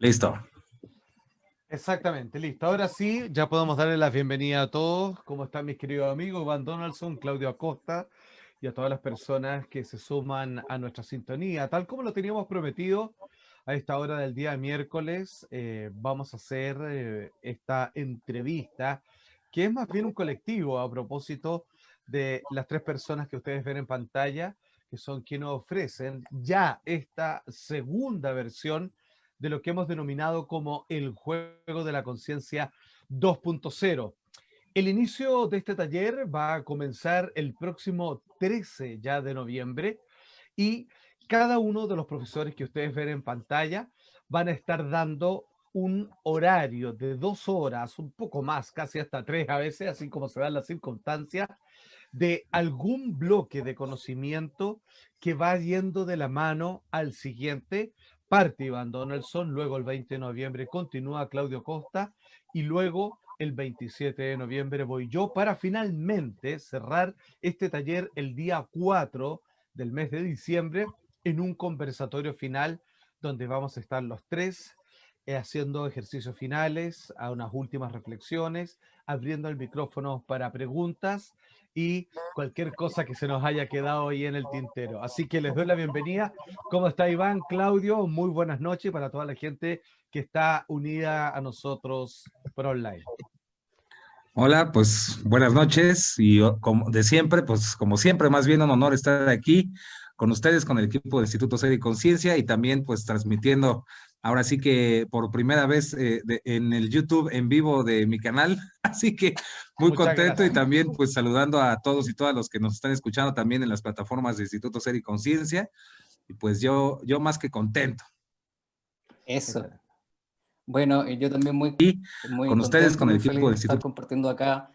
Listo. Exactamente, listo. Ahora sí, ya podemos darle la bienvenida a todos. ¿Cómo están mis queridos amigos? Iván Donaldson, Claudio Acosta y a todas las personas que se suman a nuestra sintonía. Tal como lo teníamos prometido, a esta hora del día miércoles vamos a hacer esta entrevista, que es más bien un colectivo a propósito de las tres personas que ustedes ven en pantalla, que son quienes ofrecen ya esta segunda versión de lo que hemos denominado como el juego de la conciencia 2.0. El inicio de este taller va a comenzar el próximo 13 ya de noviembre y cada uno de los profesores que ustedes ven en pantalla van a estar dando un horario de 2 horas, un poco más, casi hasta 3 a veces, así como se dan las circunstancias, de algún bloque de conocimiento que va yendo de la mano al siguiente. Parte Iván Donaldson, luego el 20 de noviembre continúa Claudio Costa y luego el 27 de noviembre voy yo para finalmente cerrar este taller el día 4 del mes de diciembre en un conversatorio final donde vamos a estar los tres haciendo ejercicios finales, a unas últimas reflexiones, abriendo el micrófono para preguntas y cualquier cosa que se nos haya quedado ahí en el tintero. Así que les doy la bienvenida. ¿Cómo está Iván, Claudio? Muy buenas noches para toda la gente que está unida a nosotros por online. Hola, pues buenas noches y como de siempre, pues como siempre, más bien un honor estar aquí con ustedes, con el equipo del Instituto Ser y Conciencia y también pues transmitiendo ahora sí que por primera vez en el YouTube en vivo de mi canal, así que muy Muchas contento y gracias. también pues saludando a todos y todas los que nos están escuchando también en las plataformas del Instituto Ser y Conciencia y pues yo más que contento. Eso. Excelente. Bueno, yo también muy Con ustedes, contento, con el muy feliz equipo de del estar Instituto. compartiendo acá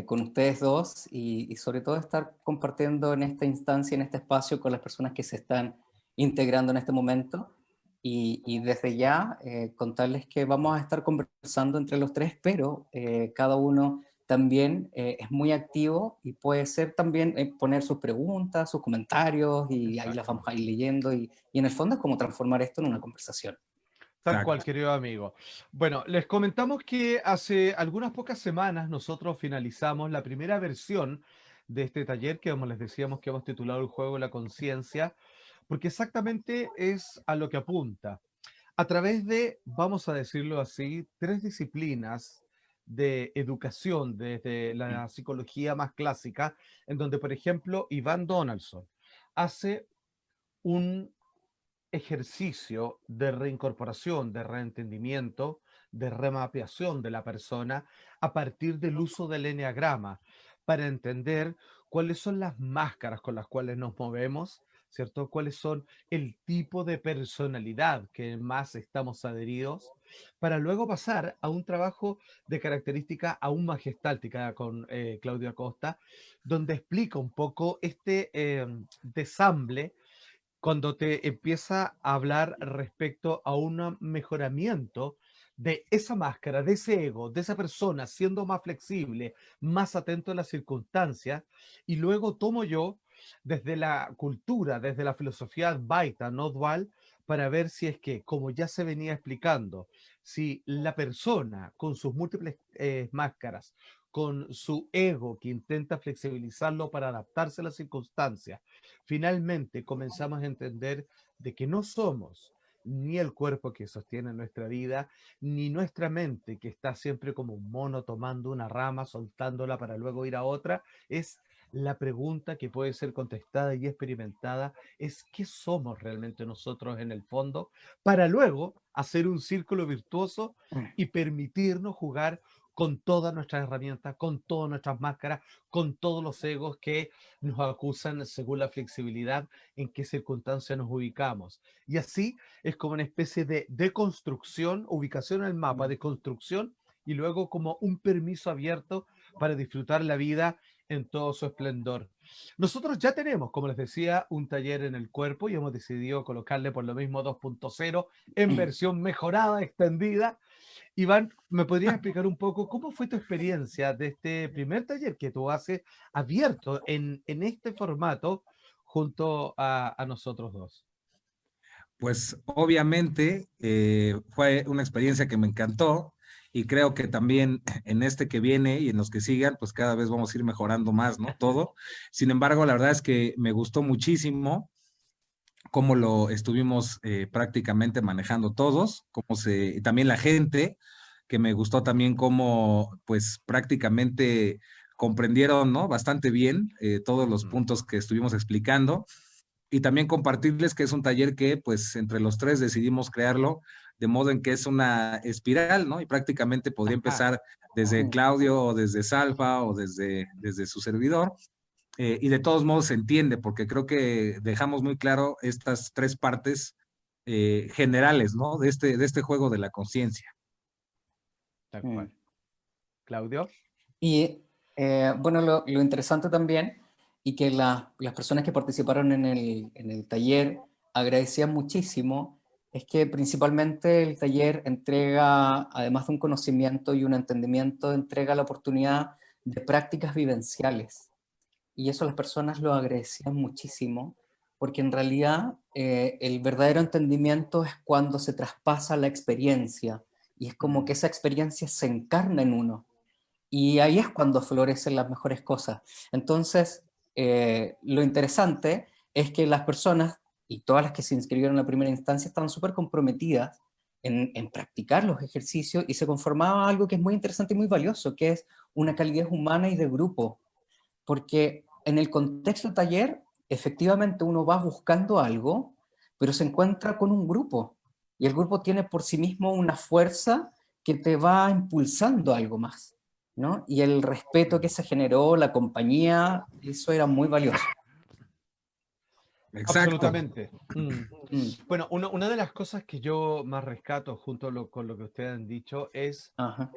con ustedes dos y sobre todo estar compartiendo en esta instancia, en este espacio con las personas que se están integrando en este momento y desde ya contarles que vamos a estar conversando entre los tres, pero cada uno también es muy activo y puede ser también poner sus preguntas, sus comentarios y ahí las Exacto. vamos a ir leyendo y en el fondo es como transformar esto en una conversación. Tal cual, Exacto. querido amigo. Bueno, les comentamos que hace algunas pocas semanas nosotros finalizamos la primera versión de este taller que, como les decíamos, que hemos titulado el juego de la conciencia, porque exactamente es a lo que apunta. A través de, vamos a decirlo así, tres disciplinas de educación desde la psicología más clásica, en donde, por ejemplo, Iván Donaldson hace un ejercicio de reincorporación, de reentendimiento, de remapeación de la persona a partir del uso del eneagrama para entender cuáles son las máscaras con las cuales nos movemos, ¿cierto? Cuáles son el tipo de personalidad que más estamos adheridos, para luego pasar a un trabajo de característica aún más gestáltica con Claudio Acosta, donde explica un poco este desamble cuando te empieza a hablar respecto a un mejoramiento de esa máscara, de ese ego, de esa persona, siendo más flexible, más atento a las circunstancias, y luego tomo yo desde la cultura, desde la filosofía Advaita, no dual, para ver si es que, como ya se venía explicando, si la persona con sus múltiples máscaras, con su ego que intenta flexibilizarlo para adaptarse a las circunstancias, finalmente comenzamos a entender de que no somos ni el cuerpo que sostiene nuestra vida, ni nuestra mente que está siempre como un mono tomando una rama, soltándola para luego ir a otra. Es la pregunta que puede ser contestada y experimentada, es qué somos realmente nosotros en el fondo, para luego hacer un círculo virtuoso y permitirnos jugar con todas nuestras herramientas, con todas nuestras máscaras, con todos los egos que nos acusan según la flexibilidad en qué circunstancia nos ubicamos. Y así es como una especie de deconstrucción, ubicación en el mapa, de construcción y luego como un permiso abierto para disfrutar la vida en todo su esplendor. Nosotros ya tenemos, como les decía, un taller en el cuerpo y hemos decidido colocarle por lo mismo 2.0 en versión mejorada, extendida. Iván, ¿me podrías explicar un poco cómo fue tu experiencia de este primer taller que tú haces abierto en este formato junto a nosotros dos? Pues obviamente fue una experiencia que me encantó y creo que también en este que viene y en los que sigan, pues cada vez vamos a ir mejorando más, ¿no? Todo. Sin embargo, la verdad es que me gustó muchísimo cómo lo estuvimos prácticamente manejando todos, y también la gente, que me gustó también cómo pues prácticamente comprendieron, ¿no? Bastante bien todos los puntos que estuvimos explicando y también compartirles que es un taller que pues entre los tres decidimos crearlo de modo en que es una espiral, ¿no? Y prácticamente podría Ajá. empezar desde Claudio o desde Salva o desde su servidor. Y de todos modos se entiende, porque creo que dejamos muy claro estas tres partes generales, ¿no? De este juego de la conciencia. Tal Mm. cual. Claudio. Y bueno, lo interesante también, y que las personas que participaron en el taller agradecían muchísimo, es que principalmente el taller entrega, además de un conocimiento y un entendimiento, entrega la oportunidad de prácticas vivenciales. Y eso las personas lo agradecían muchísimo, porque en realidad el verdadero entendimiento es cuando se traspasa la experiencia, y es como que esa experiencia se encarna en uno. Y ahí es cuando florecen las mejores cosas. Entonces, lo interesante es que las personas, y todas las que se inscribieron en la primera instancia, estaban súper comprometidas en practicar los ejercicios y se conformaba algo que es muy interesante y muy valioso, que es una calidez humana y de grupo. Porque en el contexto del taller, efectivamente uno va buscando algo, pero se encuentra con un grupo. Y el grupo tiene por sí mismo una fuerza que te va impulsando a algo más, ¿no? Y el respeto que se generó, la compañía, eso era muy valioso. Exacto. Absolutamente. Mm, Bueno, una de las cosas que yo más rescato junto con lo que ustedes han dicho es ajá,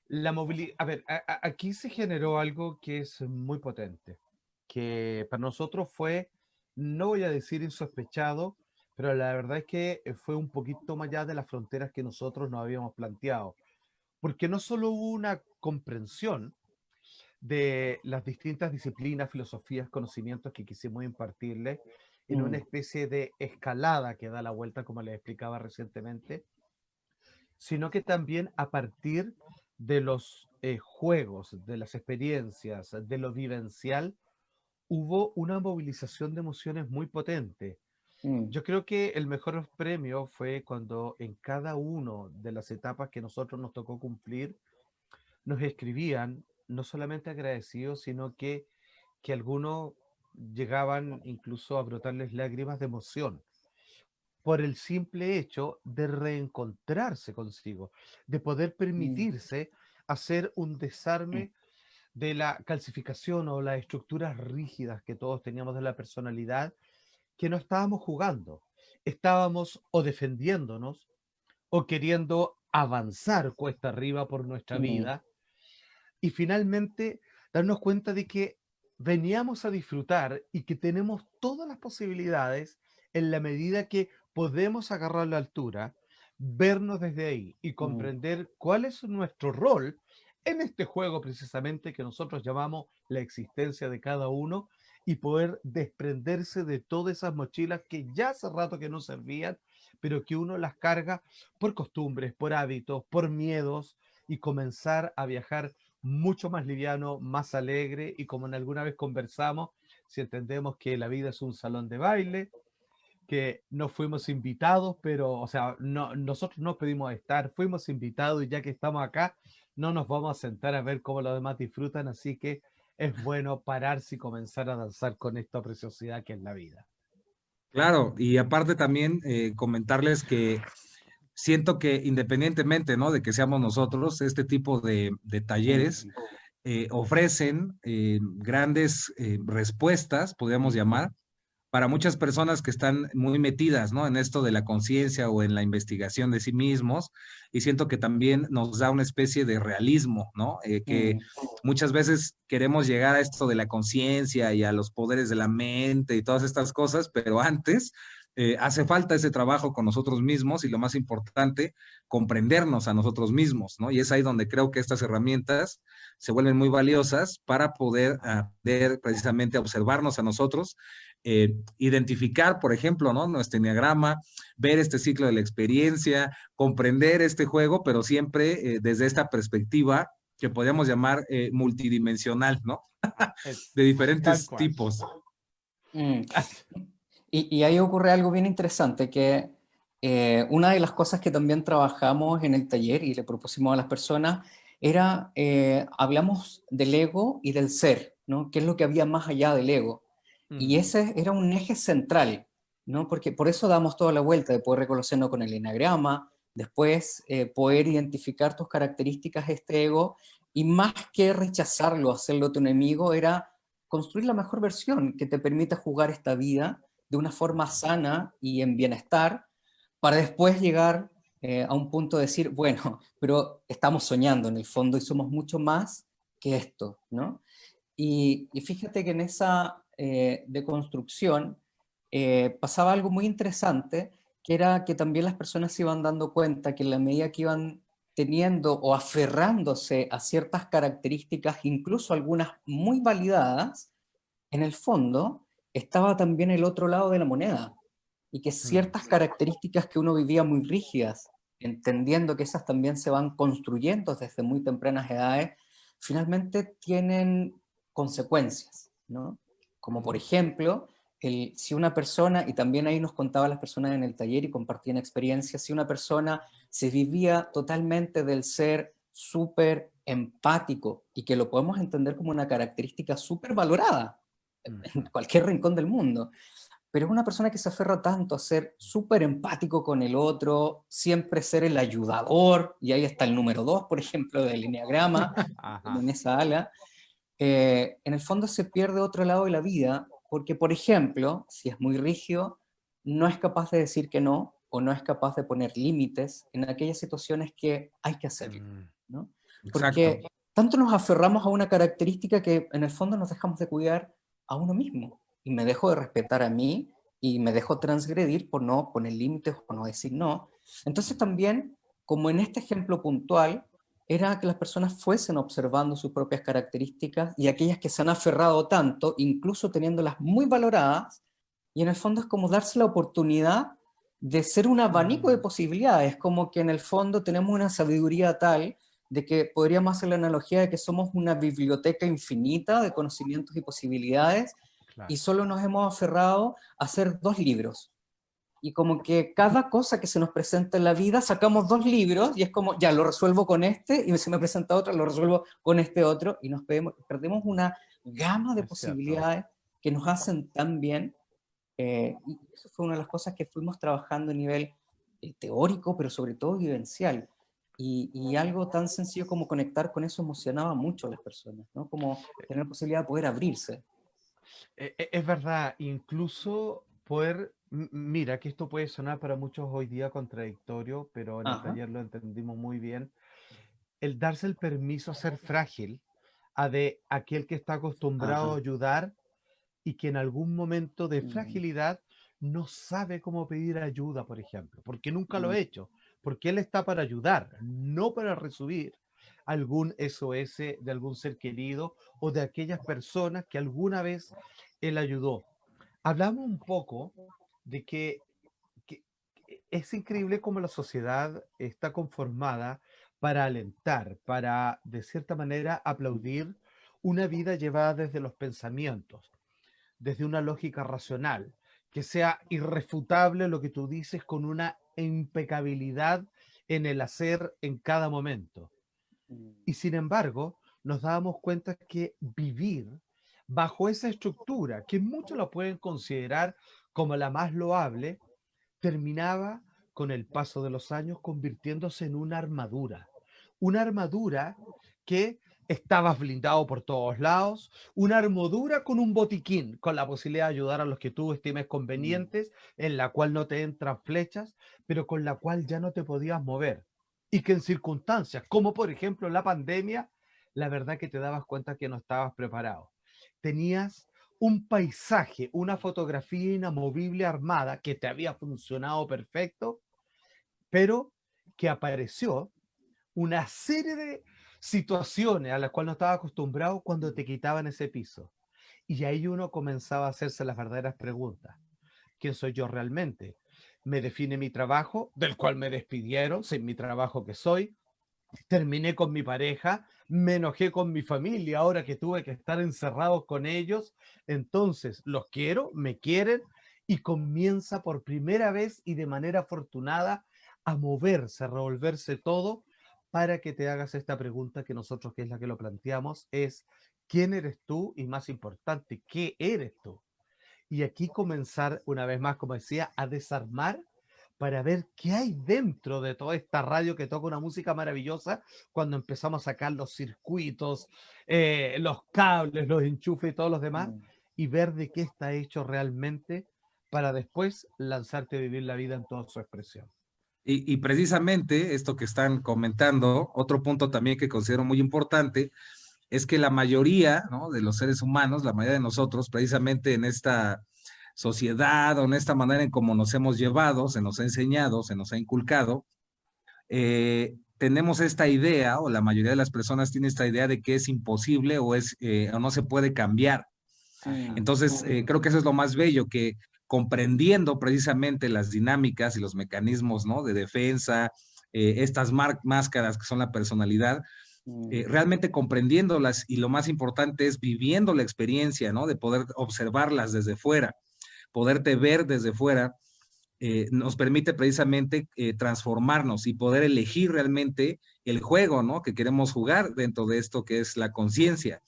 la movilidad. A ver, aquí se generó algo que es muy potente, que para nosotros fue, no voy a decir insospechado, pero la verdad es que fue un poquito más allá de las fronteras que nosotros nos habíamos planteado, porque no solo hubo una comprensión de las distintas disciplinas, filosofías, conocimientos que quisimos impartirles en una mm, especie de escalada que da la vuelta, como les explicaba recientemente, sino que también a partir de los juegos, de las experiencias, de lo vivencial, hubo una movilización de emociones muy potente. mm, Yo creo que el mejor premio fue cuando en cada una de las etapas que nosotros nos tocó cumplir, nos escribían no solamente agradecidos, sino que algunos llegaban incluso a brotarles lágrimas de emoción por el simple hecho de reencontrarse consigo, de poder mm, permitirse hacer un desarme de la calcificación o las estructuras rígidas que todos teníamos de la personalidad, que no estábamos jugando, estábamos o defendiéndonos o queriendo avanzar cuesta arriba por nuestra mm, vida y finalmente darnos cuenta de que veníamos a disfrutar y que tenemos todas las posibilidades en la medida que podemos agarrar la altura, vernos desde ahí y mm, comprender cuál es nuestro rol en este juego precisamente que nosotros llamamos la existencia de cada uno y poder desprenderse de todas esas mochilas que ya hace rato que no servían, pero que uno las carga por costumbres, por hábitos, por miedos y comenzar a viajar mucho más liviano, más alegre y como en alguna vez conversamos, si entendemos que la vida es un salón de baile, que no fuimos invitados, pero, o sea, no, nosotros no pedimos estar, fuimos invitados y ya que estamos acá, no nos vamos a sentar a ver cómo los demás disfrutan, así que es bueno pararse y comenzar a danzar con esta preciosidad que es la vida. Claro, y aparte también comentarles que siento que independientemente, ¿no? De que seamos nosotros, este tipo de talleres mm, ofrecen grandes respuestas, podríamos llamar, para muchas personas que están muy metidas, ¿no? En esto de la conciencia o en la investigación de sí mismos, y siento que también nos da una especie de realismo, ¿no? Que mm, muchas veces queremos llegar a esto de la conciencia y a los poderes de la mente y todas estas cosas, pero antes hace falta ese trabajo con nosotros mismos y lo más importante, comprendernos a nosotros mismos, ¿no? Y es ahí donde creo que estas herramientas se vuelven muy valiosas para poder aprender precisamente a observarnos a nosotros identificar, por ejemplo, ¿no? Nuestro enneagrama, ver este ciclo de la experiencia, comprender este juego, pero siempre desde esta perspectiva que podríamos llamar multidimensional, ¿no? De Tal diferentes cual. tipos. Mm. Y ahí ocurre algo bien interesante, que una de las cosas que también trabajamos en el taller y le propusimos a las personas era, hablamos del ego y del ser, ¿no? ¿Qué es lo que había más allá del ego? Y Mm, ese era un eje central, ¿no? Porque por eso damos toda la vuelta de poder reconocernos con el enagrama, después poder identificar tus características de este ego, y más que rechazarlo, hacerlo tu enemigo, era construir la mejor versión que te permita jugar esta vida de una forma sana y en bienestar, para después llegar a un punto de decir, bueno, pero estamos soñando en el fondo y somos mucho más que esto, ¿no? Y fíjate que en esa deconstrucción pasaba algo muy interesante, que era que también las personas se iban dando cuenta que en la medida que iban teniendo o aferrándose a ciertas características, incluso algunas muy validadas, en el fondo estaba también el otro lado de la moneda, y que mm. ciertas características que uno vivía muy rígidas, entendiendo que esas también se van construyendo desde muy tempranas edades, finalmente tienen consecuencias, ¿no? Como por Ujú. ejemplo, si una persona, y también ahí nos contaban las personas en el taller y compartían experiencias, si una persona se vivía totalmente del ser súper empático, y que lo podemos entender como una característica súper valorada en Ujú. cualquier rincón del mundo, pero es una persona que se aferra tanto a ser súper empático con el otro, siempre ser el ayudador, y ahí está el número 2, por ejemplo, del enneagrama, como Ajá. en esa ala, en el fondo se pierde otro lado de la vida, porque, por ejemplo, si es muy rígido, no es capaz de decir que no, o no es capaz de poner límites en aquellas situaciones que hay que hacerlo, Mm, ¿no? Exacto. Porque tanto nos aferramos a una característica que en el fondo nos dejamos de cuidar a uno mismo, y me dejo de respetar a mí, y me dejo transgredir por no poner límites o no decir no. Entonces también, como en este ejemplo puntual, era que las personas fuesen observando sus propias características, y aquellas que se han aferrado tanto, incluso teniéndolas muy valoradas, y en el fondo es como darse la oportunidad de ser un abanico de mm. posibilidades, como que en el fondo tenemos una sabiduría tal de que podríamos hacer la analogía de que somos una biblioteca infinita de conocimientos y posibilidades, y Claro. solo nos hemos aferrado a hacer 2 libros, y como que cada cosa que se nos presenta en la vida sacamos 2 libros, y es como, ya lo resuelvo con este, y si me presenta otra, lo resuelvo con este otro, y nos perdemos una gama de Es cierto. posibilidades que nos hacen tan bien. Y eso fue una de las cosas que fuimos trabajando a nivel teórico, pero sobre todo vivencial. Y algo tan sencillo como conectar con eso emocionaba mucho a las personas, ¿no? Como tener la posibilidad de poder abrirse. Es verdad, incluso poder, mira que esto puede sonar para muchos hoy día contradictorio, pero en el Ajá, taller lo entendimos muy bien. El darse el permiso a ser frágil, a de aquel que está acostumbrado a ajá. ayudar y que en algún momento de Mm, fragilidad no sabe cómo pedir ayuda, por ejemplo, porque nunca lo mm, ha hecho, porque él está para ayudar, no para recibir algún SOS de algún ser querido o de aquellas personas que alguna vez él ayudó. Hablamos un poco de que es increíble cómo la sociedad está conformada para alentar, para de cierta manera aplaudir una vida llevada desde los pensamientos, desde una lógica racional, que sea irrefutable lo que tú dices con una impecabilidad en el hacer en cada momento. mm, Y sin embargo, nos dábamos cuenta que vivir bajo esa estructura, que muchos la pueden considerar como la más loable, terminaba con el paso de los años convirtiéndose en una armadura que estabas blindado por todos lados, una armadura con un botiquín, con la posibilidad de ayudar a los que tú estimes mm, convenientes, en la cual no te entran flechas, pero con la cual ya no te podías mover. Y que en circunstancias, como por ejemplo la pandemia, la verdad que te dabas cuenta que no estabas preparado. Tenías un paisaje, una fotografía inamovible armada que te había funcionado perfecto, pero que apareció una serie de situaciones a las cuales no estaba acostumbrado cuando te quitaban ese piso. Y ahí uno comenzaba a hacerse las verdaderas preguntas. ¿Quién soy yo realmente? ¿Me define mi trabajo, del cual me despidieron, sin mi trabajo que soy? Terminé con mi pareja, me enojé con mi familia ahora que tuve que estar encerrado con ellos. Entonces, los quiero, me quieren y comienza por primera vez y de manera afortunada a moverse, a revolverse todo para que te hagas esta pregunta que nosotros, que es la que lo planteamos, es ¿quién eres tú? Y más importante, ¿qué eres tú? Y aquí comenzar, una vez más, como decía, a desarmar para ver qué hay dentro de toda esta radio que toca una música maravillosa cuando empezamos a sacar los circuitos, los cables, los enchufes y todos los demás, Mm. y ver de qué está hecho realmente para después lanzarte a vivir la vida en toda su expresión. Y precisamente esto que están comentando, otro punto también que considero muy importante, es que la mayoría, ¿no?, de los seres humanos, la mayoría de nosotros, precisamente en esta sociedad o en esta manera en cómo nos hemos llevado, se nos ha enseñado, se nos ha inculcado, tenemos esta idea, o la mayoría de las personas tiene esta idea de que es imposible o no se puede cambiar. Mm. Entonces, creo que eso es lo más bello, que comprendiendo precisamente las dinámicas y los mecanismos, ¿no?, de defensa, estas máscaras que son la personalidad, Mm. realmente comprendiéndolas y lo más importante es viviendo la experiencia, ¿no?, de poder observarlas desde fuera, poderte ver desde fuera, nos permite precisamente transformarnos y poder elegir realmente el juego, ¿no?, que queremos jugar dentro de esto que es la conciencia.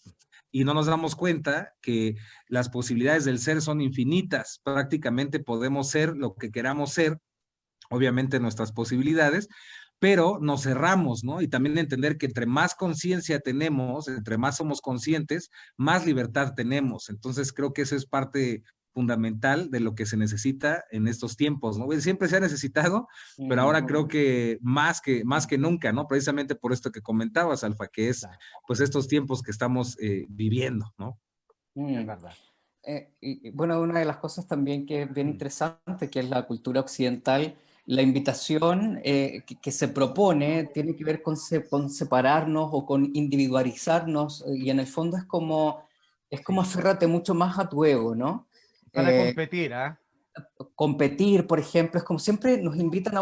Y no nos damos cuenta que las posibilidades del ser son infinitas. Prácticamente podemos ser lo que queramos ser, obviamente nuestras posibilidades, pero nos cerramos, ¿no? Y también entender que entre más conciencia tenemos, entre más somos conscientes, más libertad tenemos. Entonces creo que eso es parte fundamental de lo que se necesita en estos tiempos, ¿no? Siempre se ha necesitado, pero ahora Mm. creo que más que nunca, ¿no? Precisamente por esto que comentabas, Alfa, que es Claro, pues estos tiempos que estamos viviendo, ¿no? es Mm. verdad. Bueno, una de las cosas también que es bien Mm. interesante, que es la cultura occidental, la invitación que se propone tiene que ver con separarnos o con individualizarnos, y en el fondo es como Sí. aférrate mucho más a tu ego, ¿no? Para Eh, competir, ¿ah? Competir, por ejemplo, es como siempre nos invitan a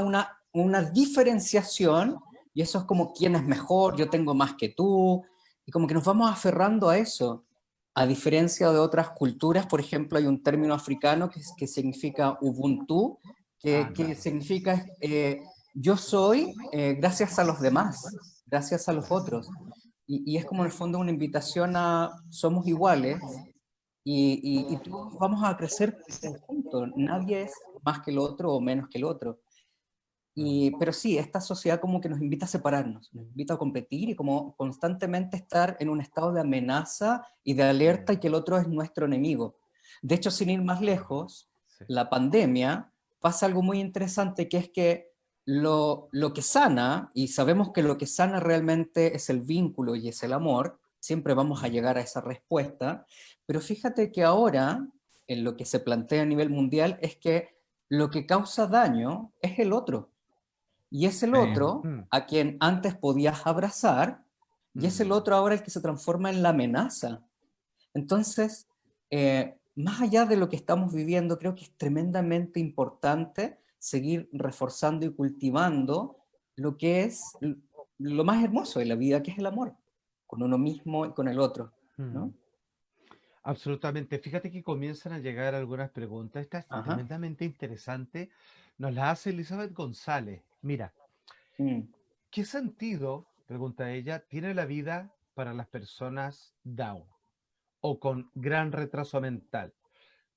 una diferenciación, y eso es como quién es mejor, yo tengo más que tú, y como que nos vamos aferrando a eso. A diferencia de otras culturas, por ejemplo, hay un término africano que significa Ubuntu, Ah, que claro. significa yo soy gracias a los demás, gracias a los otros. Y es como en el fondo una invitación a somos iguales, y todos vamos a crecer en conjunto. Nadie es más que el otro o menos que el otro. Mm. Pero sí, esta sociedad como que nos invita a separarnos, nos invita a competir y como constantemente estar en un estado de amenaza y de Mm. alerta, y que el otro es nuestro enemigo. De hecho, sin ir más lejos, Sí. la pandemia pasa algo muy interesante, que es que lo que sana, y sabemos que lo que sana realmente es el vínculo y es el amor, siempre vamos a Mm. llegar a esa respuesta, pero fíjate que ahora, en lo que se plantea a nivel mundial, es que lo que causa daño es el otro. Y es el Sí. otro Mm. a quien antes podías abrazar, y es el Mm. otro ahora el que se transforma en la amenaza. Entonces, más allá de lo que estamos viviendo, creo que es tremendamente importante seguir reforzando y cultivando lo que es lo más hermoso de la vida, que es el amor, con uno mismo y con el otro, Mm. ¿no? Absolutamente. Fíjate que comienzan a llegar algunas preguntas. Esta es Ajá. tremendamente interesante. Nos la hace Elizabeth González. Mira, Mm. ¿qué sentido, pregunta ella, tiene la vida para las personas Down o con gran retraso mental?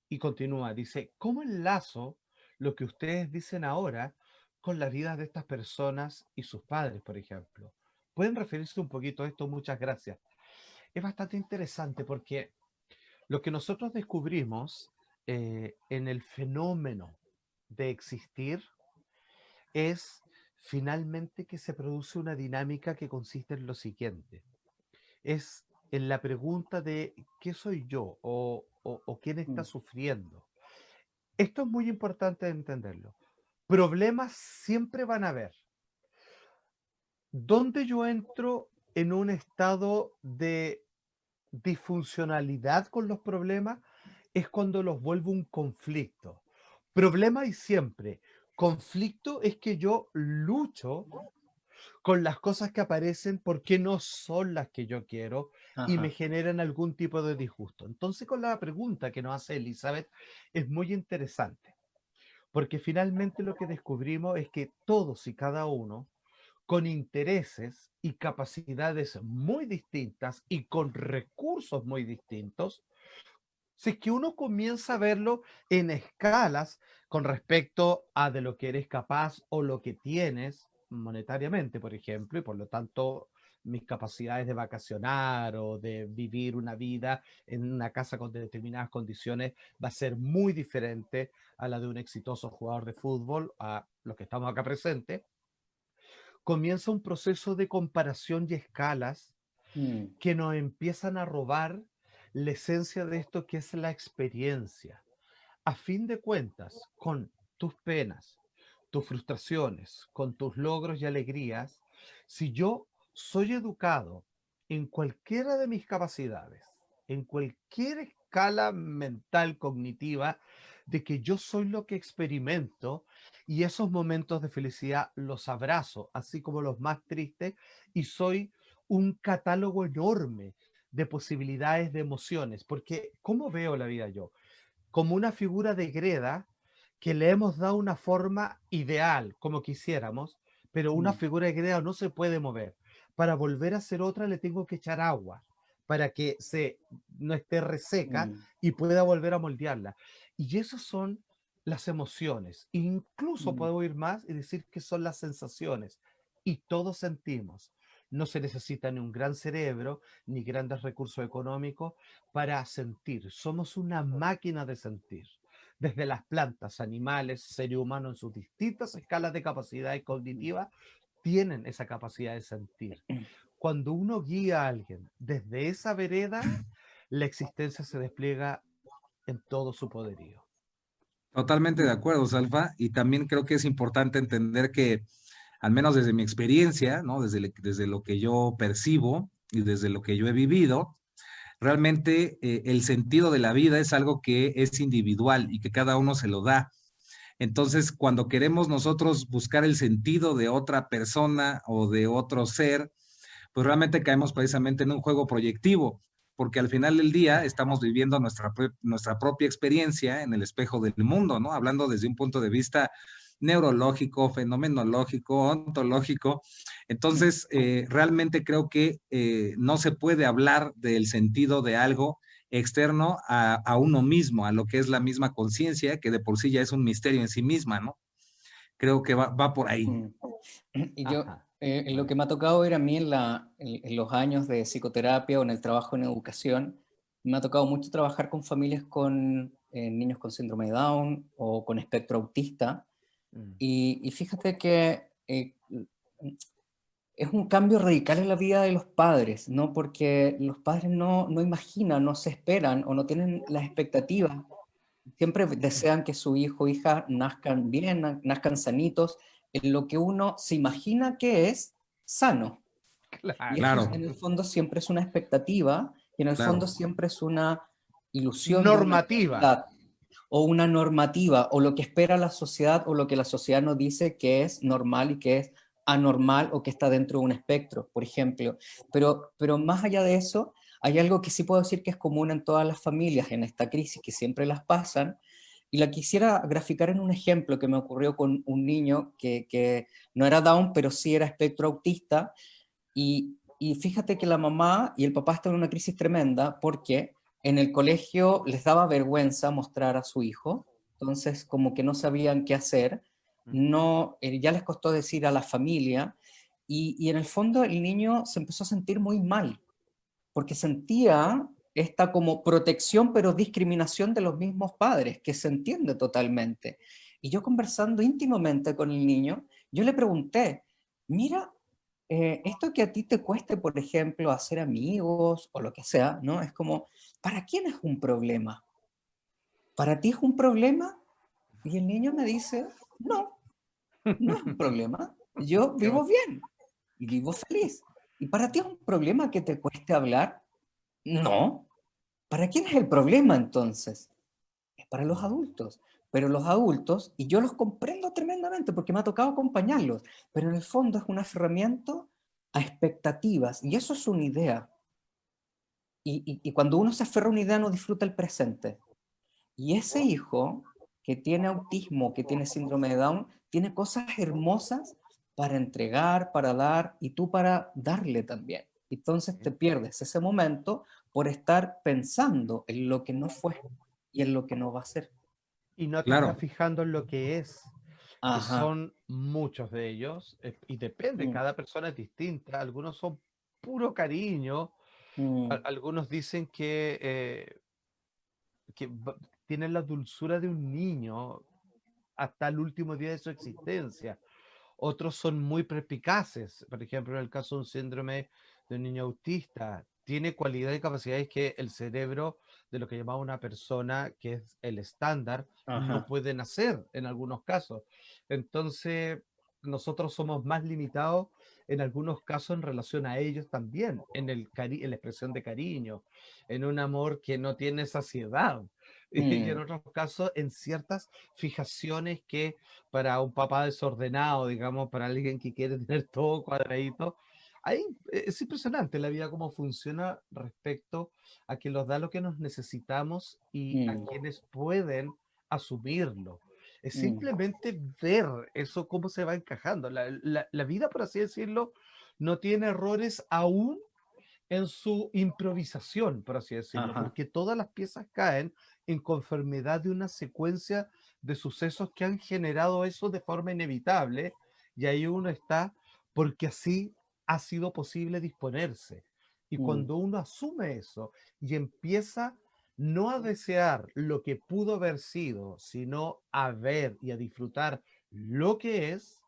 Y continúa, dice, ¿cómo enlazo lo que ustedes dicen ahora con la vida de estas personas y sus padres, por ejemplo? ¿Pueden referirse un poquito a esto? Muchas gracias. Es bastante interesante porque lo que nosotros descubrimos en el fenómeno de existir es finalmente que se produce una dinámica que consiste en lo siguiente. Es en la pregunta de ¿qué soy yo? O quién está Mm. sufriendo. Esto es muy importante entenderlo. Problemas siempre van a haber. ¿Dónde yo entro en un estado de disfuncionalidad con los problemas es cuando los vuelvo un conflicto. Problema hay siempre. Conflicto es que yo lucho con las cosas que aparecen porque no son las que yo quiero y me Ajá. generan algún tipo de disgusto. Entonces, con la pregunta que nos hace Elizabeth, es muy interesante, porque finalmente lo que descubrimos es que todos y cada uno, con intereses y capacidades muy distintas y con recursos muy distintos, si es que uno comienza a verlo en escalas con respecto a de lo que eres capaz o lo que tienes monetariamente, por ejemplo, y por lo tanto mis capacidades de vacacionar o de vivir una vida en una casa con determinadas condiciones va a ser muy diferente a la de un exitoso jugador de fútbol, a los que estamos acá presentes. Comienza un proceso de comparación y escalas Mm, que nos empiezan a robar la esencia de esto que es la experiencia. A fin de cuentas, con tus penas, tus frustraciones, con tus logros y alegrías, si yo soy educado en cualquiera de mis capacidades, en cualquier escala mental cognitiva, de que yo soy lo que experimento y esos momentos de felicidad los abrazo, así como los más tristes, y soy un catálogo enorme de posibilidades de emociones, porque ¿cómo veo la vida yo? Como una figura de greda que le hemos dado una forma ideal, como quisiéramos, pero una mm, figura de greda no se puede mover. Para volver a ser otra le tengo que echar agua para que no esté reseca mm, y pueda volver a moldearla. Y esas son las emociones. Incluso mm, puedo ir más y decir que son las sensaciones. Y todos sentimos. No se necesita ni un gran cerebro ni grandes recursos económicos para sentir. Somos una máquina de sentir. Desde las plantas, animales, seres humanos en sus distintas escalas de capacidad cognitiva tienen esa capacidad de sentir. Cuando uno guía a alguien desde esa vereda, la existencia se despliega en todo su poderío. Totalmente de mm, acuerdo, Salfa, y también creo que es importante entender que, al menos desde mi experiencia, ¿no? Desde lo que yo percibo y desde lo que yo he vivido, realmente el sentido de la vida es algo que es individual y que cada uno se lo da. Entonces, cuando queremos nosotros buscar el sentido de otra persona o de otro ser, pues realmente caemos precisamente en un juego proyectivo, porque al final del día estamos viviendo nuestra propia experiencia en el espejo del mundo, ¿no? Hablando desde un punto de vista neurológico, fenomenológico, ontológico. mm, Entonces, realmente creo que no se puede hablar del sentido de algo externo a uno mismo, a lo que es la misma conciencia, que de por sí ya es un misterio en sí misma, ¿no? Creo que va por ahí. mm. Y yo, Ajá. en lo Bueno. que me ha tocado ver a mí en los años de psicoterapia o en el trabajo en educación, me ha tocado mucho trabajar con familias con niños con síndrome de Down o con espectro autista. Mm. Y fíjate que es un cambio radical en la vida de los padres, ¿no? Porque los padres no imaginan, no se esperan o no tienen las expectativas. Siempre desean que su hijo o hija nazcan bien, nazcan sanitos, en lo que uno se imagina que es sano. Y Claro. eso Claro, en el fondo siempre es una expectativa y en el fondo claro, siempre es una ilusión de una Normativa. realidad o una normativa o lo que espera la sociedad o lo que la sociedad nos dice que es normal y que es anormal o que está dentro de un espectro, por ejemplo. Pero más allá de eso, hay algo que sí puedo decir que es común en todas las familias en esta crisis, que siempre las pasan, y la quisiera graficar en un ejemplo que me ocurrió con un niño que no era Down, pero sí era espectro autista, y fíjate que la mamá y el papá están en una crisis tremenda porque en el colegio les daba vergüenza mostrar a su hijo, entonces como que no sabían qué hacer, Mm. no, ya les costó decir a la familia y en el fondo el niño se empezó a sentir muy mal porque sentía esta como protección pero discriminación de los mismos padres, que se entiende totalmente. Y yo conversando íntimamente con el niño, yo le pregunté, mira, esto que a ti te cueste, por ejemplo, hacer amigos o lo que sea, ¿no? Es como, ¿para quién es un problema? ¿Para ti es un problema? Y el niño me dice, no, no es un problema. Yo Qué vivo bueno. bien y vivo feliz. ¿Y para ti es un problema que te cueste hablar? No. ¿Para quién es el problema entonces? Es para los adultos. Pero los adultos, y yo los comprendo tremendamente porque me ha tocado acompañarlos, pero en el fondo es un aferramiento a expectativas, y eso es una idea. Y cuando uno se aferra a una idea no disfruta el presente. Y ese hijo que tiene autismo, que tiene síndrome de Down, tiene cosas hermosas para entregar, para dar, y tú para darle también. Entonces te pierdes ese momento por estar pensando en lo que no fue y en lo que no va a ser. Y no te estás Claro, fijando en lo que es, que Ajá. son muchos de ellos, y depende, Mm, cada persona es distinta, algunos son puro cariño, mm, algunos dicen que tienen la dulzura de un niño hasta el último día de su existencia. Otros son muy perspicaces. Por ejemplo, en el caso de un síndrome de un niño autista, tiene cualidades y capacidades que el cerebro de lo que llamaba una persona, que es el estándar, no ajá. pueden hacer en algunos casos. Entonces, nosotros somos más limitados en algunos casos en relación a ellos también, en la expresión de cariño, en un amor que no tiene saciedad. Y en Mm, otros casos, en ciertas fijaciones que para un papá desordenado, digamos, para alguien que quiere tener todo cuadradito. Ahí es impresionante la vida cómo funciona respecto a que nos da lo que nos necesitamos y a mm, quienes pueden asumirlo. Es mm, simplemente ver eso cómo se va encajando. La vida, por así decirlo, no tiene errores aún en su improvisación, por así decirlo, ajá. porque todas las piezas caen en conformidad de una secuencia de sucesos que han generado eso de forma inevitable, y ahí uno está porque así ha sido posible disponerse. Y Mm, cuando uno asume eso y empieza no a desear lo que pudo haber sido, sino a ver y a disfrutar lo que es,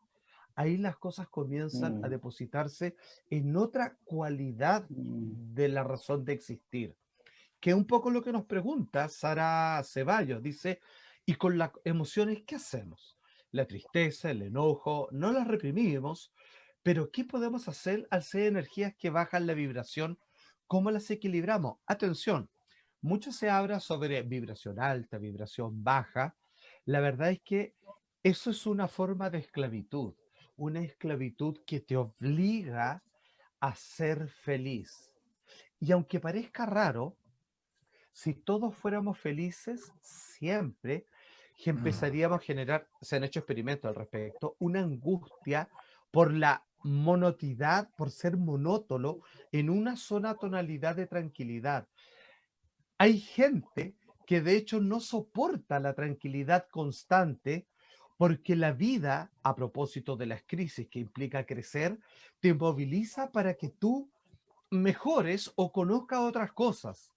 ahí las cosas comienzan a mm, depositarse en otra cualidad mm, de la razón de existir, que es un poco lo que nos pregunta Sara Ceballos. Dice, ¿y con las emociones qué hacemos? La tristeza, el enojo, no las reprimimos, pero ¿qué podemos hacer al ser energías que bajan la vibración? ¿Cómo las equilibramos? Atención, mucho se habla sobre vibración alta, vibración baja. La verdad es que eso es una forma de esclavitud, una esclavitud que te obliga a ser feliz. Y aunque parezca raro, si todos fuéramos felices siempre, empezaríamos a generar, se han hecho experimentos al respecto, una angustia por la monotidad, por ser monótono en una sola tonalidad de tranquilidad. Hay gente que de hecho no soporta la tranquilidad constante porque la vida, a propósito de las crisis que implica crecer, te moviliza para que tú mejores o conozcas otras cosas.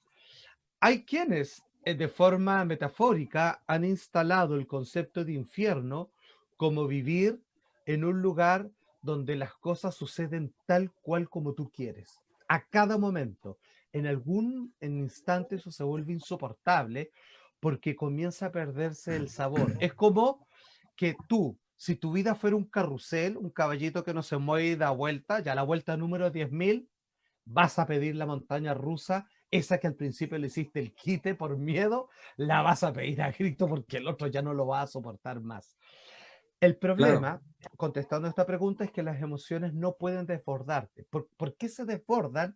Hay quienes, de forma metafórica, han instalado el concepto de infierno como vivir en un lugar donde las cosas suceden tal cual como tú quieres, a cada momento. En instante eso se vuelve insoportable porque comienza a perderse el sabor. Es como que tú, si tu vida fuera un carrusel, un caballito que no se mueve y da vuelta, ya la vuelta número 10.000 vas a pedir la montaña rusa, esa que al principio le hiciste el quite por miedo, la vas a pedir a grito porque el otro ya no lo va a soportar más. El claro. problema, contestando esta pregunta, es que las emociones no pueden desbordarte. ¿Por qué se desbordan?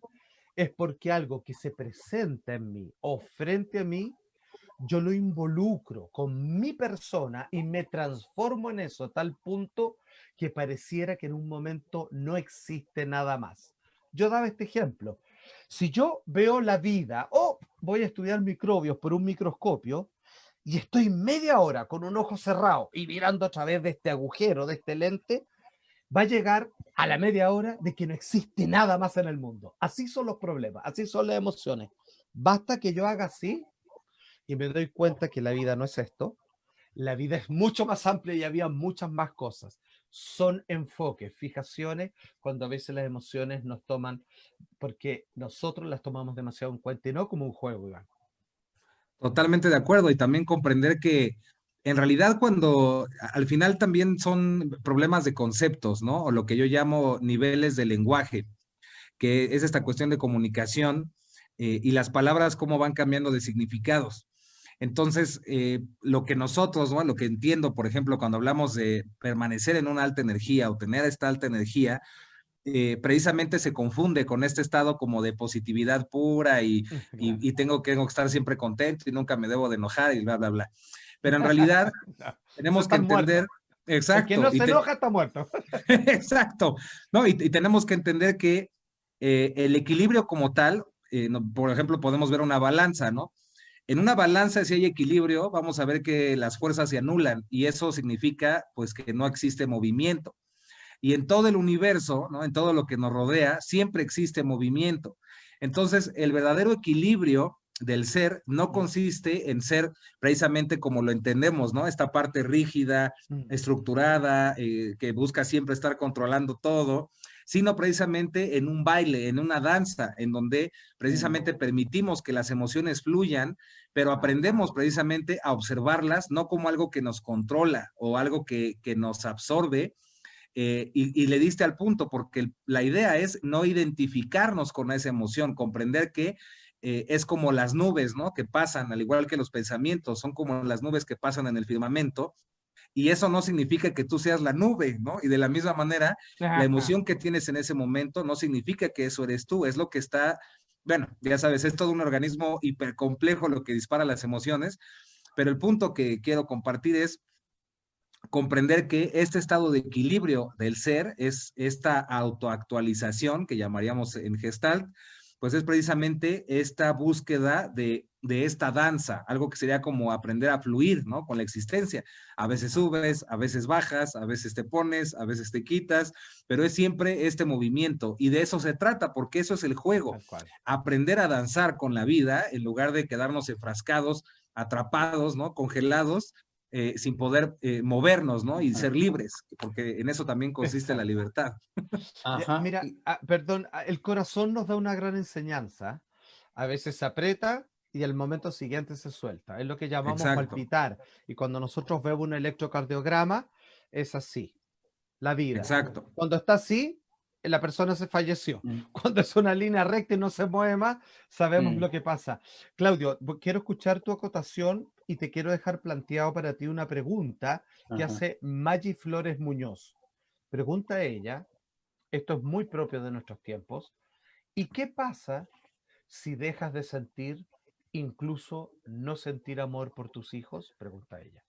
Es porque algo que se presenta en mí o frente a mí, yo lo involucro con mi persona y me transformo en eso a tal punto que pareciera que en un momento no existe nada más. Yo daba este ejemplo. Si yo veo la vida o voy a estudiar microbios por un microscopio y estoy media hora con un ojo cerrado y mirando a través de este agujero, de este lente, va a llegar a la media hora de que no existe nada más en el mundo. Así son los problemas, así son las emociones. Basta que yo haga así y me doy cuenta que la vida no es esto. La vida es mucho más amplia y había muchas más cosas. Son enfoques, fijaciones, cuando a veces las emociones nos toman, porque nosotros las tomamos demasiado en cuenta y no como un juego, Iván. Totalmente de acuerdo y también comprender que en realidad cuando al final también son problemas de conceptos, ¿no? O lo que yo llamo niveles de lenguaje, que es esta cuestión de comunicación y las palabras cómo van cambiando de significados. Entonces, lo que nosotros, ¿no? Lo que entiendo, por ejemplo, cuando hablamos de permanecer en una alta energía o tener esta alta energía, precisamente se confunde con este estado como de positividad pura Claro. y tengo que estar siempre contento y nunca me debo de enojar y bla, bla, bla. Pero en realidad No, eso tenemos que están entender, muertos. El que exacto, no se enoja está muerto. exacto, ¿no? Y tenemos que entender que el equilibrio como tal, por ejemplo, podemos ver una balanza, ¿no? En una balanza, si hay equilibrio, vamos a ver que las fuerzas se anulan y eso significa, pues, que no existe movimiento. Y en todo el universo, ¿no? En todo lo que nos rodea, siempre existe movimiento. Entonces, el verdadero equilibrio del ser no consiste en ser precisamente como lo entendemos, ¿no? Esta parte rígida, estructurada, que busca siempre estar controlando todo, sino precisamente en un baile, en una danza, en donde precisamente permitimos que las emociones fluyan, pero aprendemos precisamente a observarlas no como algo que nos controla o algo que nos absorbe, y le diste al punto, porque la idea es no identificarnos con esa emoción, comprender que es como las nubes, ¿no? Que pasan, al igual que los pensamientos, son como las nubes que pasan en el firmamento, y eso no significa que tú seas la nube, ¿no? Y de la misma manera, la emoción que tienes en ese momento no significa que eso eres tú, es lo que está, bueno, ya sabes, es todo un organismo hipercomplejo lo que dispara las emociones, pero el punto que quiero compartir es comprender que este estado de equilibrio del ser es esta autoactualización que llamaríamos en Gestalt, pues es precisamente esta búsqueda de esta danza, algo que sería como aprender a fluir, ¿no? Con la existencia. A veces subes, a veces bajas, a veces te pones, a veces te quitas, pero es siempre este movimiento y de eso se trata, porque eso es el juego. Tal cual. Aprender a danzar con la vida en lugar de quedarnos enfrascados, atrapados, ¿no? Congelados, sin poder movernos, ¿no? Y ser libres, porque en eso también consiste la Exacto. libertad. Ajá. Mira, perdón, el corazón nos da una gran enseñanza. A veces se aprieta y al momento siguiente se suelta. Es lo que llamamos Exacto, palpitar. Y cuando nosotros vemos un electrocardiograma, es así, la vida. exacto. Cuando está así, la persona se falleció. Mm, Cuando es una línea recta y no se mueve más, sabemos mm, lo que pasa. Claudio, quiero escuchar tu acotación y te quiero dejar planteado para ti una pregunta que ajá. hace Maggie Flores Muñoz. Pregunta ella, esto es muy propio de nuestros tiempos. ¿Y qué pasa si dejas de sentir, incluso no sentir amor por tus hijos? Pregunta ella.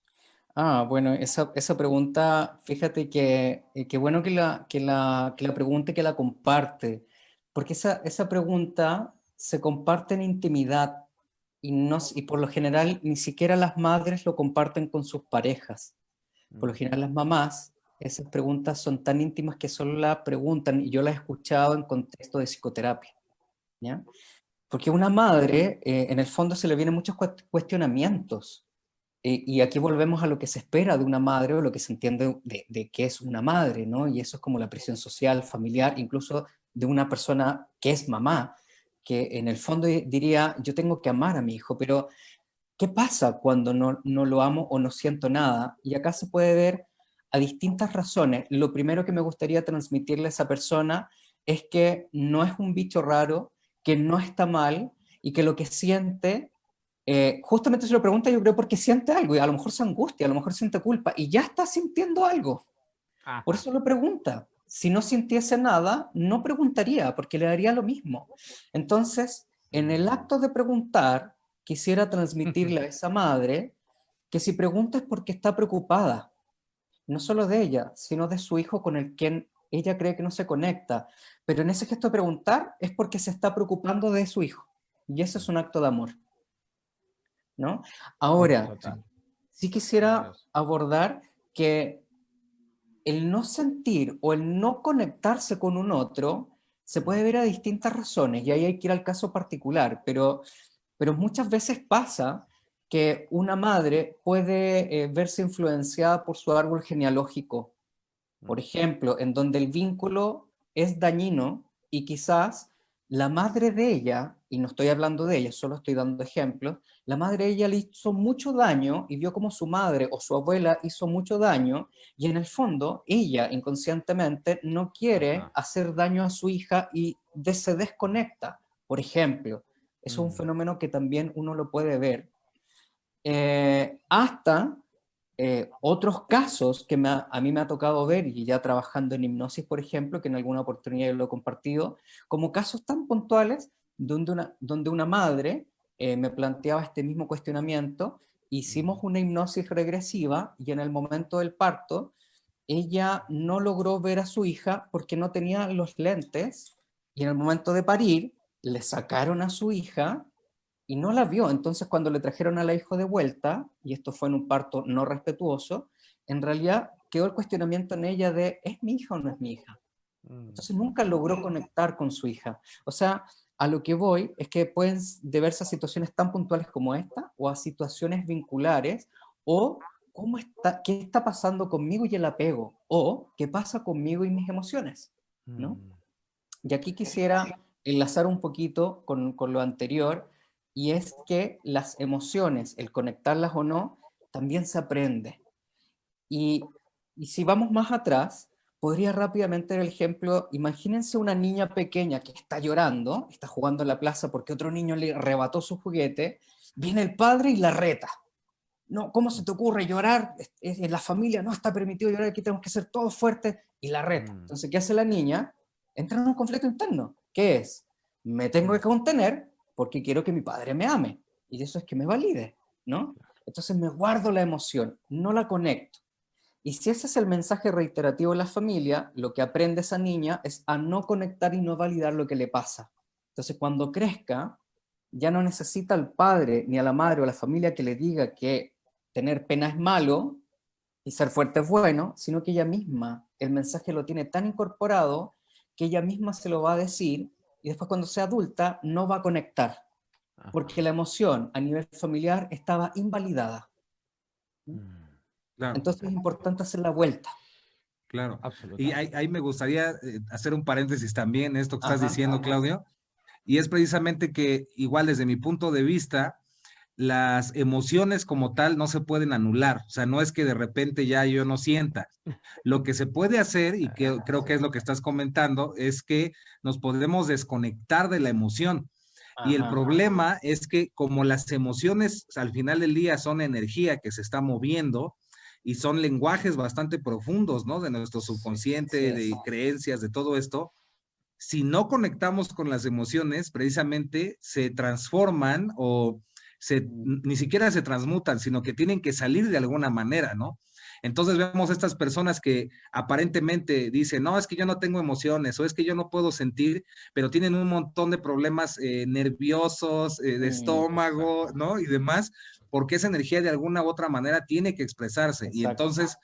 Bueno, esa pregunta, fíjate que qué bueno que la pregunte, que la comparte, porque esa pregunta se comparte en intimidad y, no, y por lo general ni siquiera las madres lo comparten con sus parejas. Por lo Mm, general las mamás, esas preguntas son tan íntimas que solo la preguntan y yo las he escuchado en contexto de psicoterapia, ¿ya? Porque a una madre, en el fondo se le vienen muchos cuestionamientos. Y aquí volvemos a lo que se espera de una madre o lo que se entiende de qué es una madre, ¿no? Y eso es como la presión social, familiar, incluso de una persona que es mamá, que en el fondo diría, yo tengo que amar a mi hijo, pero ¿qué pasa cuando no lo amo o no siento nada? Y acá se puede ver a distintas razones. Lo primero que me gustaría transmitirle a esa persona es que no es un bicho raro, que no está mal y que lo que siente, justamente se lo pregunta yo creo porque siente algo y a lo mejor se angustia, a lo mejor siente culpa y ya está sintiendo algo. Por ajá. eso lo pregunta. Si no sintiese nada, no preguntaría, porque le daría lo mismo. Entonces, en el Mm. acto de preguntar, quisiera transmitirle a esa madre que si pregunta es porque está preocupada, no solo de ella, sino de su hijo con el quien ella cree que no se conecta. Pero en ese gesto de preguntar es porque se está preocupando de su hijo. Y eso es un acto de amor, ¿no? Ahora, Total. sí quisiera Maravilloso. abordar que el no sentir o el no conectarse con un otro se puede ver a distintas razones y ahí hay que ir al caso particular, pero muchas veces pasa que una madre puede verse influenciada por su árbol genealógico, por Mm, ejemplo, en donde el vínculo es dañino y quizás la madre de ella, y no estoy hablando de ella, solo estoy dando ejemplos, la madre de ella le hizo mucho daño y vio como su madre o su abuela hizo mucho daño y en el fondo ella inconscientemente no quiere ajá. hacer daño a su hija y se desconecta. Por ejemplo, Eso es un fenómeno que también uno lo puede ver. Hasta otros casos que a mí me ha tocado ver, y ya trabajando en hipnosis, por ejemplo, que en alguna oportunidad lo he compartido, como casos tan puntuales donde una madre me planteaba este mismo cuestionamiento, hicimos una hipnosis regresiva y en el momento del parto, ella no logró ver a su hija porque no tenía los lentes y en el momento de parir le sacaron a su hija y no la vio. Entonces, cuando le trajeron a la hija de vuelta, y esto fue en un parto no respetuoso, en realidad quedó el cuestionamiento en ella de, ¿es mi hija o no es mi hija? Entonces nunca logró conectar con su hija. O sea, a lo que voy es que pueden deberse a situaciones tan puntuales como esta, o a situaciones vinculares, o qué está pasando conmigo y el apego, o qué pasa conmigo y mis emociones, ¿no? Y aquí quisiera enlazar un poquito con lo anterior, y es que las emociones, el conectarlas o no, también se aprende. Y, y si vamos más atrás, podría rápidamente dar el ejemplo, imagínense una niña pequeña que está llorando, está jugando en la plaza porque otro niño le arrebató su juguete, viene el padre y la reta. No, ¿cómo se te ocurre llorar? En la familia no está permitido llorar, aquí tenemos que ser todos fuertes, y la reta. Entonces, ¿qué hace la niña? Entra en un conflicto interno. ¿Qué es? Me tengo que contener porque quiero que mi padre me ame, y eso es que me valide, ¿no? Entonces me guardo la emoción, no la conecto. Y si ese es el mensaje reiterativo de la familia, lo que aprende esa niña es a no conectar y no validar lo que le pasa. Entonces, cuando crezca, ya no necesita al padre, ni a la madre o a la familia que le diga que tener pena es malo y ser fuerte es bueno, sino que ella misma, el mensaje lo tiene tan incorporado que ella misma se lo va a decir y después cuando sea adulta no va a conectar, porque la emoción a nivel familiar estaba invalidada. Claro, Entonces es importante hacer la vuelta. claro. Y Absolutamente. ahí me gustaría hacer un paréntesis también, esto que estás Ajá. diciendo, Claudio, y es precisamente que igual desde mi punto de vista, las emociones como tal no se pueden anular, o sea, no es que de repente ya yo no sienta. Lo que se puede hacer, y que creo que es lo que estás comentando, es que nos podemos desconectar de la emoción. Y el Ajá. problema es que como las emociones al final del día son energía que se está moviendo y son lenguajes bastante profundos, ¿no? De nuestro Sí, subconsciente, es. de creencias, de todo esto, si no conectamos con las emociones, precisamente se transforman o ni siquiera se transmutan, sino que tienen que salir de alguna manera, ¿no? Entonces vemos estas personas que aparentemente dicen, no, es que yo no tengo emociones o es que yo no puedo sentir, pero tienen un montón de problemas nerviosos, de estómago, Exacto. ¿no? Y demás, porque esa energía de alguna u otra manera tiene que expresarse. Y Exacto. entonces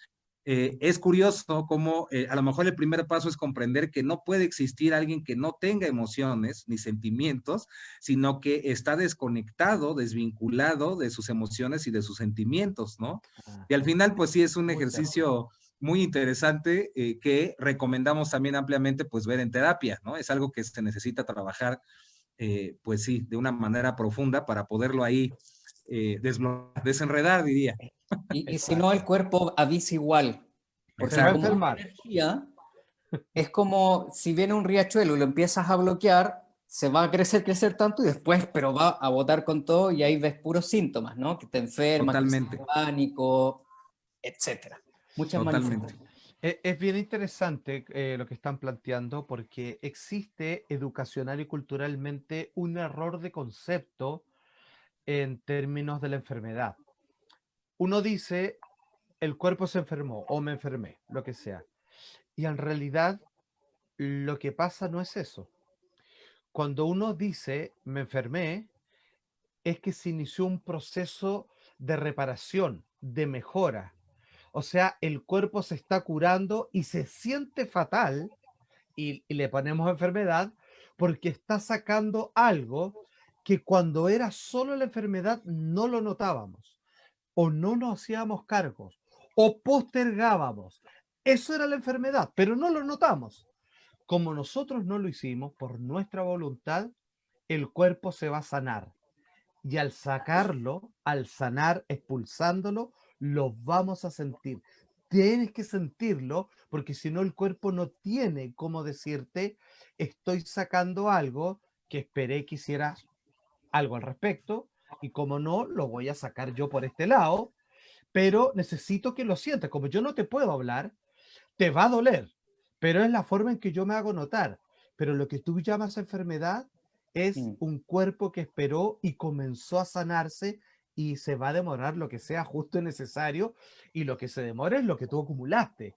es curioso cómo a lo mejor el primer paso es comprender que no puede existir alguien que no tenga emociones ni sentimientos, sino que está desconectado, desvinculado de sus emociones y de sus sentimientos, ¿no? Y al final, pues sí, es un Muy cierto. ejercicio muy interesante que recomendamos también ampliamente, pues ver en terapia, ¿no? Es algo que se necesita trabajar, pues sí, de una manera profunda para poderlo ahí desenredar, diría. Y si no, el Exacto. cuerpo avisa igual, Se porque va a Exacto, como es enfermar. energía, es como si viene un riachuelo y lo empiezas a bloquear, se va a crecer tanto y después, pero va a botar con todo y ahí ves puros síntomas, ¿no? Que te enfermas, crisis de totalmente, pánico, etcétera. Muchas totalmente. manifestaciones. Es bien interesante lo que están planteando porque existe educacional y culturalmente un error de concepto en términos de la enfermedad. Uno dice, el cuerpo se enfermó o me enfermé, lo que sea. Y en realidad lo que pasa no es eso. Cuando uno dice, me enfermé, es que se inició un proceso de reparación, de mejora. O sea, el cuerpo se está curando y se siente fatal y le ponemos enfermedad porque está sacando algo que cuando era solo la enfermedad no lo notábamos o no nos hacíamos cargos o postergábamos. Eso era la enfermedad, pero no lo notamos. Como nosotros no lo hicimos por nuestra voluntad, el cuerpo se va a sanar. Y al sacarlo, al sanar, expulsándolo, lo vamos a sentir. Tienes que sentirlo porque si no el cuerpo no tiene cómo decirte, estoy sacando algo que esperé que hicieras algo al respecto, y como no, lo voy a sacar yo por este lado, pero necesito que lo sientas. Como yo no te puedo hablar, te va a doler, pero es la forma en que yo me hago notar. Pero lo que tú llamas enfermedad es Mm, un cuerpo que esperó y comenzó a sanarse y se va a demorar lo que sea justo y necesario, y lo que se demora es lo que tú acumulaste.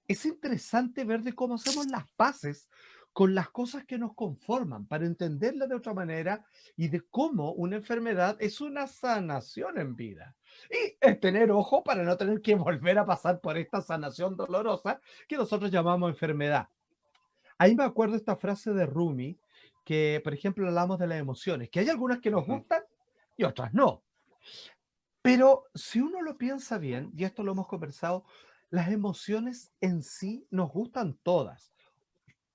Es interesante ver de cómo hacemos las paces con las cosas que nos conforman para entenderlas de otra manera y de cómo una enfermedad es una sanación en vida. Y es tener ojo para no tener que volver a pasar por esta sanación dolorosa que nosotros llamamos enfermedad. Ahí me acuerdo esta frase de Rumi, que por ejemplo hablamos de las emociones, que hay algunas que nos ujú, gustan y otras no. Pero si uno lo piensa bien, y esto lo hemos conversado, las emociones en sí nos gustan todas.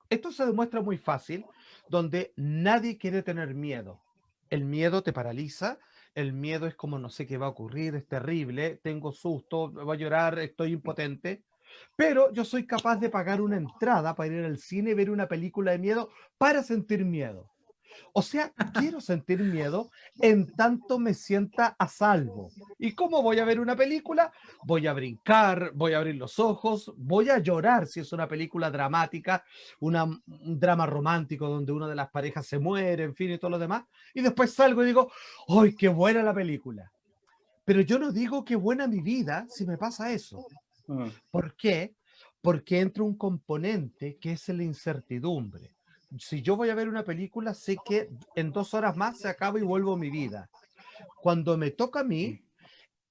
Esto se demuestra muy fácil, donde nadie quiere tener miedo. El miedo te paraliza, el miedo es como no sé qué va a ocurrir, es terrible, tengo susto, voy a llorar, estoy impotente, pero yo soy capaz de pagar una entrada para ir al cine y ver una película de miedo para sentir miedo. O sea, quiero sentir miedo en tanto me sienta a salvo. ¿Y cómo voy a ver una película? Voy a brincar, voy a abrir los ojos, voy a llorar si es una película dramática, un drama romántico donde una de las parejas se muere, en fin, y todo lo demás. Y después salgo y digo, ¡ay, qué buena la película! Pero yo no digo qué buena mi vida si me pasa eso. mm, ¿Por qué? Porque entra un componente que es la incertidumbre. Si yo voy a ver una película, sé que en 2 horas más se acaba y vuelvo a mi vida. Cuando me toca a mm. mí,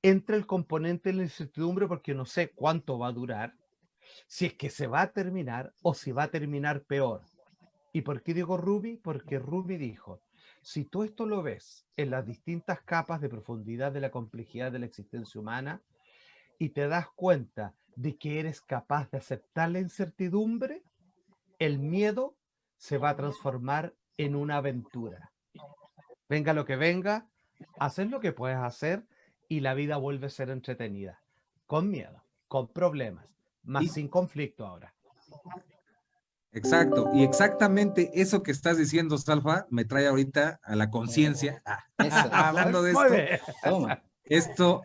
entra el componente de la incertidumbre porque no sé cuánto va a durar, si es que se va a terminar o si va a terminar peor. ¿Y por qué digo Rumi? Porque Rumi dijo, si tú esto lo ves en las distintas capas de profundidad de la complejidad de la existencia humana, y te das cuenta de que eres capaz de aceptar la incertidumbre, el miedo se va a transformar en una aventura. Venga lo que venga, haces lo que puedes hacer y la vida vuelve a ser entretenida. Con miedo, con problemas, más Y, sin conflicto ahora. exacto, y exactamente eso que estás diciendo, Salfa, me trae ahorita a la conciencia. Eso, Hablando de Muy esto, bien. toma.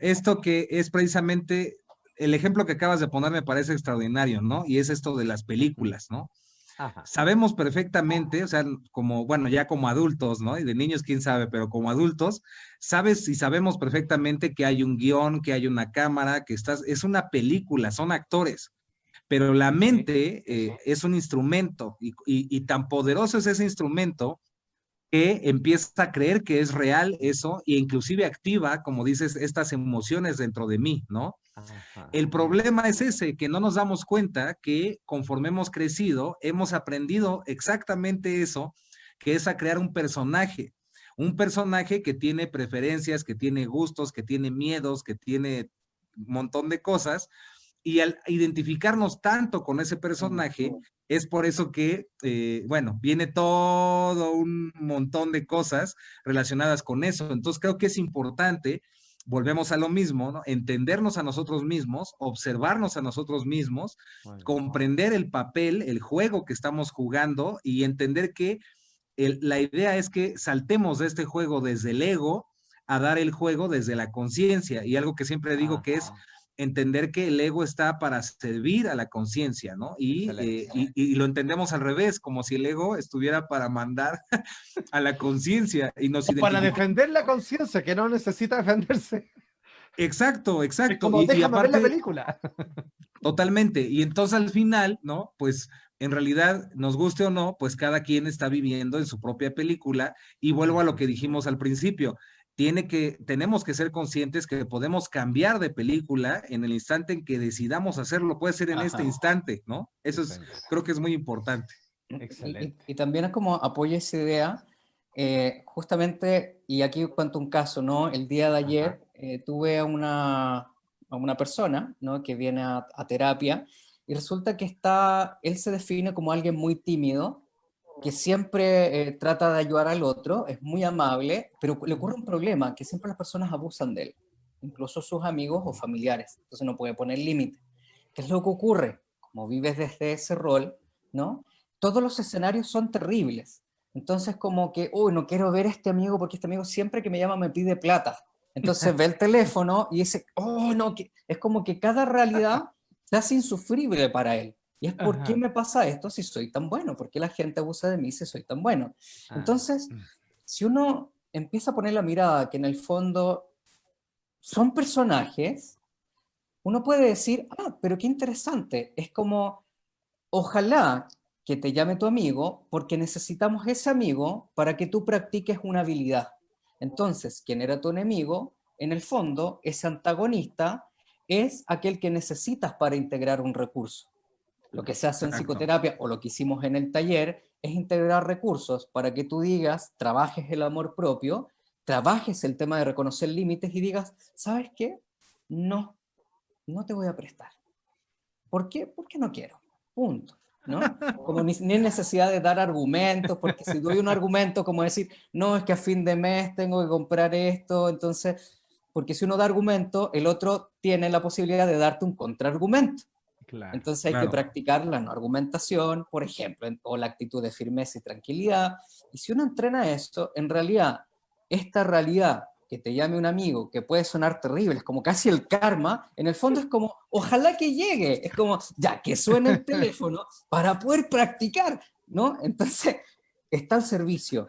esto que es precisamente el ejemplo que acabas de poner me parece extraordinario, ¿no? Y es esto de las Mm, películas, ¿no? ajá. Sabemos perfectamente, o sea, como, bueno, ya como adultos, ¿no? Y de niños, quién sabe, pero como adultos, sabes y sabemos perfectamente que hay un guión, que hay una cámara, que estás, es una película, son actores, pero la Sí. mente es un instrumento y tan poderoso es ese instrumento que empieza a creer que es real eso e inclusive activa, como dices, estas emociones dentro de mí, ¿no? Ajá. El problema es ese, que no nos damos cuenta que conforme hemos crecido, hemos aprendido exactamente eso, que es a crear un personaje que tiene preferencias, que tiene gustos, que tiene miedos, que tiene un montón de cosas, y al identificarnos tanto con ese Mm, personaje, es por eso que, bueno, viene todo un montón de cosas relacionadas con eso. Entonces creo que es importante, volvemos a lo mismo, ¿no? Entendernos a nosotros mismos, observarnos a nosotros mismos, Muy bien. comprender el papel, el juego que estamos jugando y entender que la idea es que saltemos de este juego desde el ego a dar el juego desde la conciencia. Y algo que siempre digo que es Ajá. entender que el ego está para servir a la conciencia, ¿no? Excelente. Y lo entendemos al revés, como si el ego estuviera para mandar a la conciencia y nos O para identificamos. defender la conciencia que no necesita defenderse. Exacto, Es exacto. como, Y déjame ver la aparte, película. totalmente. Y entonces al final, ¿no? Pues en realidad, nos guste o no, pues cada quien está viviendo en su propia película. Y vuelvo a lo Ujú. que dijimos al principio. Tenemos que ser conscientes que podemos cambiar de película en el instante en que decidamos hacerlo. Puede ser en este Ajá. instante, ¿no? Sí, Eso es, señor. creo que es muy importante. Excelente. y también es como apoya esa idea, justamente, y aquí cuento un caso, ¿no? El día de Ajá. ayer tuve a una persona, ¿no? Que viene a terapia y resulta que él se define como alguien muy tímido, que siempre trata de ayudar al otro, es muy amable, pero le ocurre un problema, que siempre las personas abusan de él, incluso sus amigos o familiares, entonces no puede poner límite. ¿Qué es lo que ocurre? Como vives desde ese rol, ¿no? Todos los escenarios son terribles. Entonces como que, uy, no quiero ver a este amigo porque este amigo siempre que me llama me pide plata. Entonces ve el teléfono y dice, oh, no, es como que cada realidad se hace insufrible para él. Y es, ¿por qué Ajá. me pasa esto si soy tan bueno? ¿Por qué la gente abusa de mí si soy tan bueno? Ah, Entonces, si uno empieza a poner la mirada que en el fondo son personajes, uno puede decir, ah, pero qué interesante. Es como, ojalá que te llame tu amigo porque necesitamos ese amigo para que tú practiques una habilidad. Entonces, ¿quién era tu enemigo? En el fondo, ese antagonista es aquel que necesitas para integrar un recurso. Lo que se hace en Exacto. psicoterapia o lo que hicimos en el taller es integrar recursos para que tú digas, trabajes el amor propio, trabajes el tema de reconocer límites y digas, ¿sabes qué? No, no te voy a prestar. ¿Por qué? Porque no quiero. Punto. ¿No? Como ni necesidad de dar argumentos, porque si doy un argumento como decir, no, es que a fin de mes tengo que comprar esto, entonces, porque si uno da argumento, el otro tiene la posibilidad de darte un contraargumento. claro. Entonces hay que Claro. practicar la no argumentación, por ejemplo, o la actitud de firmeza y tranquilidad. Y si uno entrena esto, en realidad, esta realidad que te llame un amigo, que puede sonar terrible, es como casi el karma, en el fondo es como, ojalá que llegue, es como, ya, que suene el teléfono para poder practicar, ¿no? Entonces, está al servicio.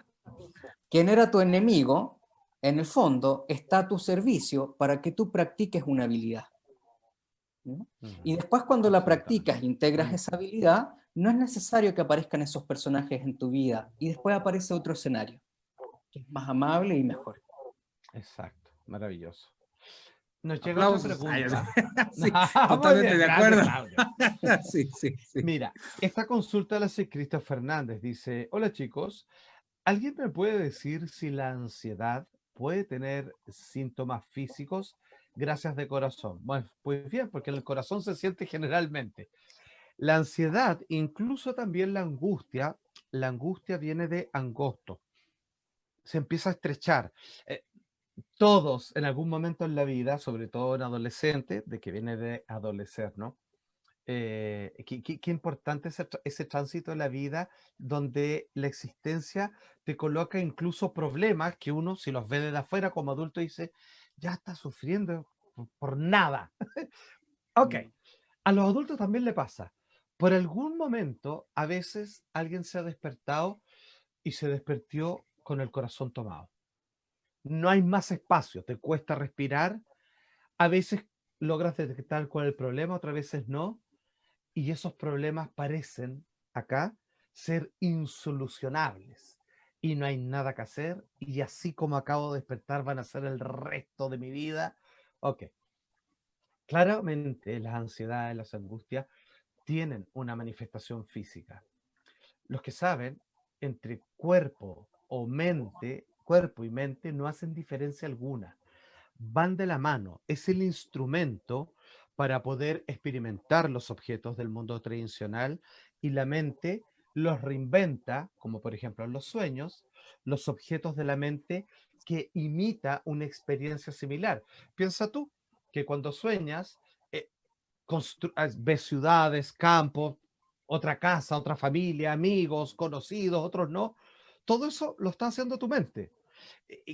¿Quién era tu enemigo? En el fondo, está a tu servicio para que tú practiques una habilidad. ¿No? Y después cuando la Absolutamente. practicas, integras esa habilidad, no es necesario que aparezcan esos personajes en tu vida y después aparece otro escenario, que es más amable y mejor. Exacto. Maravilloso. Nos llega otra Aplausos. Ay, pregunta. sí, Muy totalmente bien, de grande, acuerdo. Claudio. Sí, sí, sí. Mira, esta consulta la hace Cristian Fernández. Dice, hola chicos, ¿alguien me puede decir si la ansiedad puede tener síntomas físicos? Gracias de corazón. Bueno, pues bien, porque el corazón se siente generalmente. La ansiedad, incluso también la angustia viene de angosto, se empieza a estrechar. Eh, Todos en algún momento en la vida, sobre todo en adolescente, de que viene de adolecer, ¿no? Qué importante ese tránsito de la vida donde la existencia te coloca incluso problemas que uno, si los ve desde afuera como adulto, dice, ya está sufriendo por nada. Ok, a los adultos también le pasa. Por algún momento, a veces alguien se ha despertado y se despertó con el corazón tomado. No hay más espacio, te cuesta respirar. A veces logras detectar cuál es el problema, otras veces no. Y esos problemas parecen acá ser insolucionables. Y no hay nada que hacer. Y así como acabo de despertar, van a ser el resto de mi vida. Ok, claramente las ansiedades, las angustias tienen una manifestación física. Los que saben, entre cuerpo y mente no hacen diferencia alguna. Van de la mano. Es el instrumento para poder experimentar los objetos del mundo tradicional y la mente los reinventa, como por ejemplo en los sueños, los objetos de la mente que imita una experiencia similar. Piensa tú que cuando sueñas, eh, ves ciudades, campos, otra casa, otra familia, amigos, conocidos, otros no. Todo eso lo está haciendo tu mente,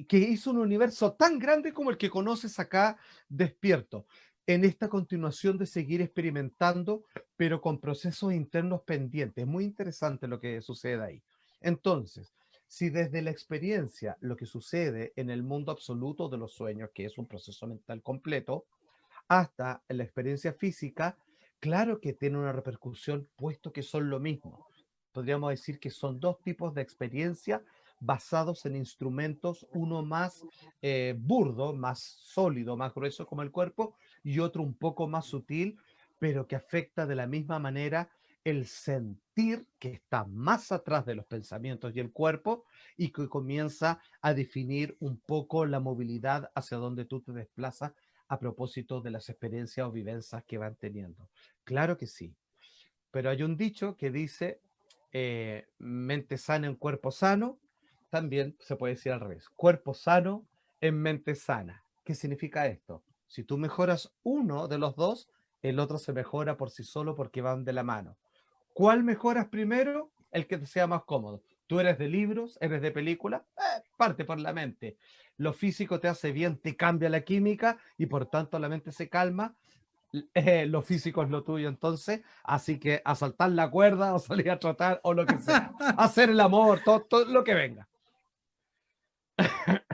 que hizo un universo tan grande como el que conoces acá despierto, en esta continuación de seguir experimentando, pero con procesos internos pendientes. Muy interesante lo que sucede ahí. Entonces, si desde la experiencia lo que sucede en el mundo absoluto de los sueños, que es un proceso mental completo, hasta en la experiencia física, claro que tiene una repercusión, puesto que son lo mismo. Podríamos decir que son dos tipos de experiencia basados en instrumentos, uno más burdo, más sólido, más grueso como el cuerpo, y otro un poco más sutil, pero que afecta de la misma manera el sentir que está más atrás de los pensamientos y el cuerpo y que comienza a definir un poco la movilidad hacia donde tú te desplazas a propósito de las experiencias o vivencias que van teniendo. Claro que sí, pero hay un dicho que dice, mente sana en cuerpo sano, también se puede decir al revés, cuerpo sano en mente sana. ¿Qué significa esto? Si tú mejoras uno de los dos, el otro se mejora por sí solo porque van de la mano. ¿Cuál mejoras primero? El que te sea más cómodo. Tú eres de libros, eres de películas, parte por la mente. Lo físico te hace bien, te cambia la química y por tanto la mente se calma. Lo físico es lo tuyo entonces, así que a saltar la cuerda o salir a trotar o lo que sea, hacer el amor, todo lo que venga.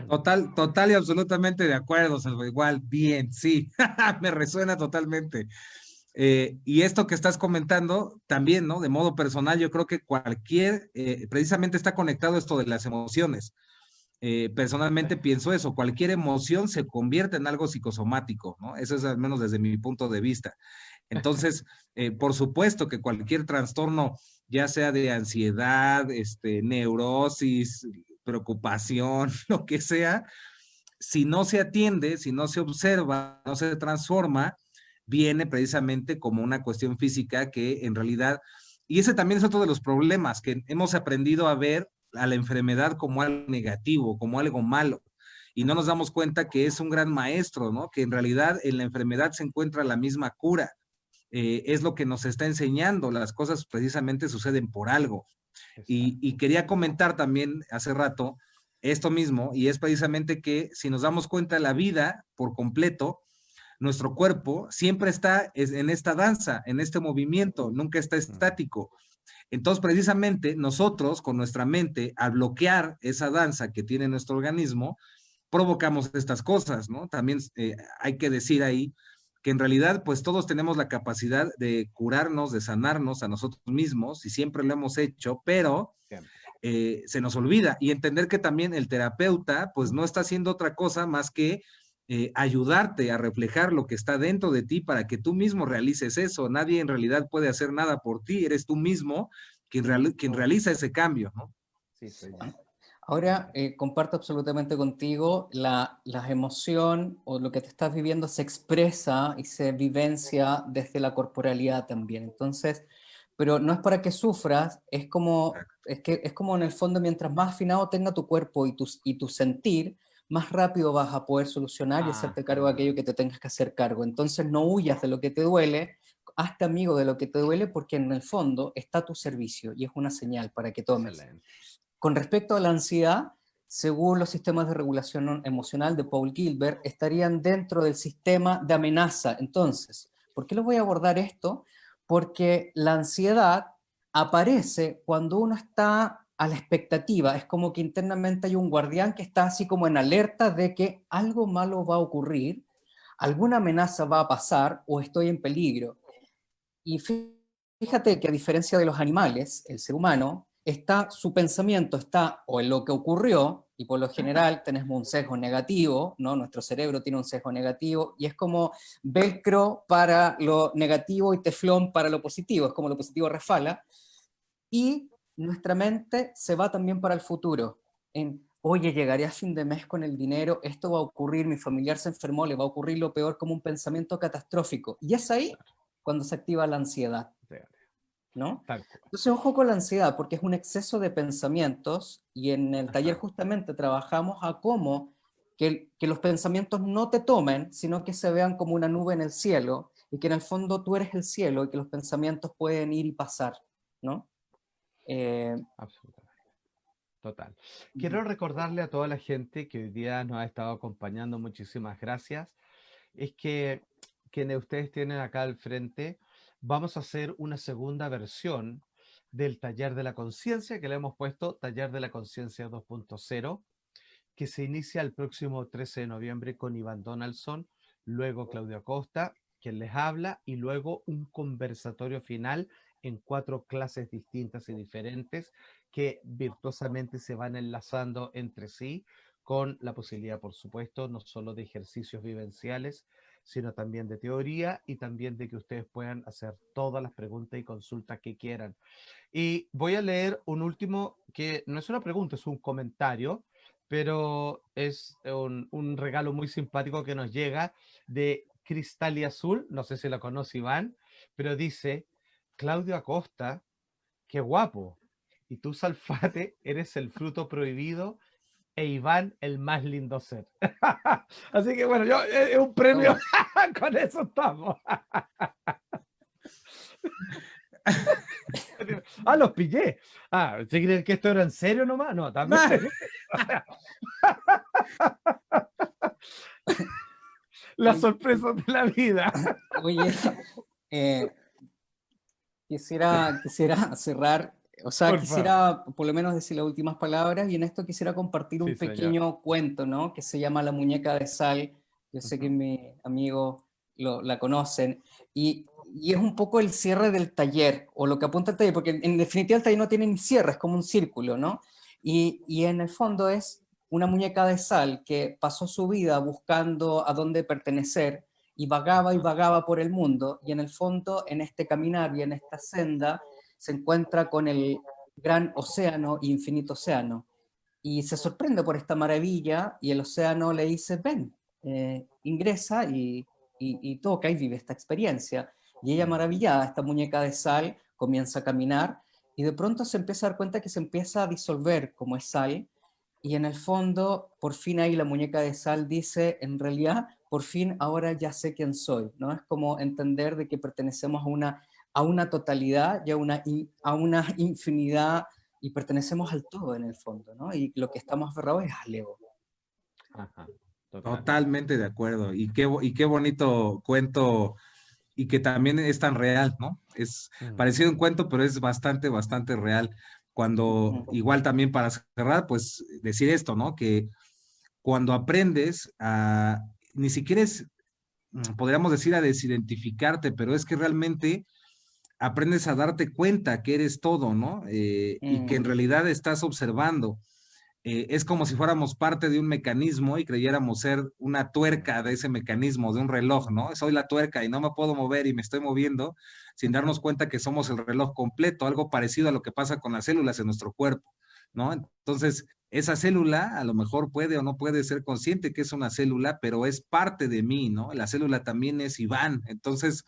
Total y absolutamente de acuerdo, Salvo. Igual, bien, sí, me resuena totalmente. Y esto que estás comentando también, ¿no? De modo personal, yo creo que precisamente está conectado esto de las emociones. Personalmente pienso eso, cualquier emoción se convierte en algo psicosomático, ¿no? Eso es al menos desde mi punto de vista. Entonces, por supuesto que cualquier trastorno, ya sea de ansiedad, neurosis, preocupación, lo que sea, si no se atiende, si no se observa, no se transforma, viene precisamente como una cuestión física que en realidad, y ese también es otro de los problemas, que hemos aprendido a ver a la enfermedad como algo negativo, como algo malo, y no nos damos cuenta que es un gran maestro, ¿no? Que en realidad en la enfermedad se encuentra la misma cura. Es lo que nos está enseñando, las cosas precisamente suceden por algo. Y quería comentar también hace rato esto mismo, y es precisamente que si nos damos cuenta, la vida por completo, nuestro cuerpo siempre está en esta danza, en este movimiento, nunca está estático. Entonces, precisamente nosotros con nuestra mente, al bloquear esa danza que tiene nuestro organismo, provocamos estas cosas, ¿no? También hay que decir ahí que en realidad, pues todos tenemos la capacidad de curarnos, de sanarnos a nosotros mismos, y siempre lo hemos hecho, pero se nos olvida, y entender que también el terapeuta, pues no está haciendo otra cosa más que ayudarte a reflejar lo que está dentro de ti para que tú mismo realices eso. Nadie en realidad puede hacer nada por ti, eres tú mismo quien realiza ese cambio, ¿no? Sí, soy yo. Ahora, comparto absolutamente contigo, la emoción o lo que te estás viviendo se expresa y se vivencia desde la corporalidad también. Entonces, pero no es para que sufras, es como en el fondo, mientras más afinado tenga tu cuerpo y tu sentir, más rápido vas a poder solucionar y hacerte cargo de aquello que te tengas que hacer cargo. Entonces, no huyas de lo que te duele, hazte amigo de lo que te duele, porque en el fondo está a tu servicio y es una señal para que tomes. Excelente. Con respecto a la ansiedad, según los sistemas de regulación emocional de Paul Gilbert, estarían dentro del sistema de amenaza. Entonces, ¿por qué les voy a abordar esto? Porque la ansiedad aparece cuando uno está a la expectativa. Es como que internamente hay un guardián que está así como en alerta de que algo malo va a ocurrir, alguna amenaza va a pasar o estoy en peligro. Y fíjate que a diferencia de los animales, el ser humano, su pensamiento está o en lo que ocurrió, y por lo general tenemos un sesgo negativo, ¿no? Nuestro cerebro tiene un sesgo negativo, y es como velcro para lo negativo y teflón para lo positivo, es como lo positivo resfala, y nuestra mente se va también para el futuro, oye, llegaré a fin de mes con el dinero, esto va a ocurrir, mi familiar se enfermó, le va a ocurrir lo peor, como un pensamiento catastrófico, y es ahí cuando se activa la ansiedad, ¿no? Tal cual. Entonces, ojo con la ansiedad, porque es un exceso de pensamientos, y en el taller justamente trabajamos a cómo que los pensamientos no te tomen, sino que se vean como una nube en el cielo, y que en el fondo tú eres el cielo, y que los pensamientos pueden ir y pasar, ¿no? Absolutamente. Total. Quiero recordarle a toda la gente que hoy día nos ha estado acompañando, muchísimas gracias, es que quienes ustedes tienen acá al frente, vamos a hacer una segunda versión del Taller de la Conciencia, que le hemos puesto Taller de la Conciencia 2.0, que se inicia el próximo 13 de noviembre con Iván Donaldson, luego Claudio Acosta, quien les habla, y luego un conversatorio final en 4 clases distintas y diferentes que virtuosamente se van enlazando entre sí, con la posibilidad, por supuesto, no solo de ejercicios vivenciales, sino también de teoría, y también de que ustedes puedan hacer todas las preguntas y consultas que quieran. Y voy a leer un último que no es una pregunta, es un comentario, pero es un regalo muy simpático que nos llega de Cristal y Azul, no sé si lo conoce Iván, pero dice: Claudio Acosta, qué guapo, y tú, Salfate, eres el fruto prohibido, e Iván el más lindo ser. Así que bueno, es un premio, con eso estamos. Ah, los pillé. Ah, ¿usted cree que esto era en serio nomás? No, también. Las Oye, sorpresas de la vida. oye, eh, quisiera cerrar, o sea, Por favor. quisiera por lo menos decir las últimas palabras y en esto quisiera compartir Sí, un señor. pequeño cuento, ¿no? Que se llama La muñeca de sal. Yo sé que Ujú. mis amigos la conocen y es un poco el cierre del taller o lo que apunta el taller, porque en definitiva el taller no tiene ni cierre, es como un círculo, ¿no? Y en el fondo es una muñeca de sal que pasó su vida buscando a dónde pertenecer y vagaba por el mundo, y en el fondo, en este caminar y en esta senda, se encuentra con el gran océano, infinito océano, y se sorprende por esta maravilla, y el océano le dice, ven, ingresa y toca y vive esta experiencia. Y ella maravillada, esta muñeca de sal, comienza a caminar, y de pronto se empieza a dar cuenta que se empieza a disolver como es sal, y en el fondo, por fin ahí la muñeca de sal dice, en realidad, por fin ahora ya sé quién soy, ¿no? Es como entender de que pertenecemos a una totalidad y a una infinidad y pertenecemos al todo en el fondo, ¿no? Y lo que estamos aferrados es al ego. Ajá, total. Totalmente de acuerdo. Y qué bonito cuento y que también es tan real, ¿no? Es Mm. parecido a un cuento, pero es bastante, bastante real. Cuando, Ujú. igual también para cerrar, pues decir esto, ¿no? Que cuando aprendes a, ni siquiera es, podríamos decir, a desidentificarte, pero es que realmente aprendes a darte cuenta que eres todo, ¿no? Y que en Mm, realidad estás observando. Es como si fuéramos parte de un mecanismo y creyéramos ser una tuerca de ese mecanismo, de un reloj, ¿no? Soy la tuerca y no me puedo mover y me estoy moviendo sin darnos cuenta que somos el reloj completo, algo parecido a lo que pasa con las células en nuestro cuerpo, ¿no? Entonces, esa célula a lo mejor puede o no puede ser consciente que es una célula, pero es parte de mí, ¿no? La célula también es Iván. Entonces,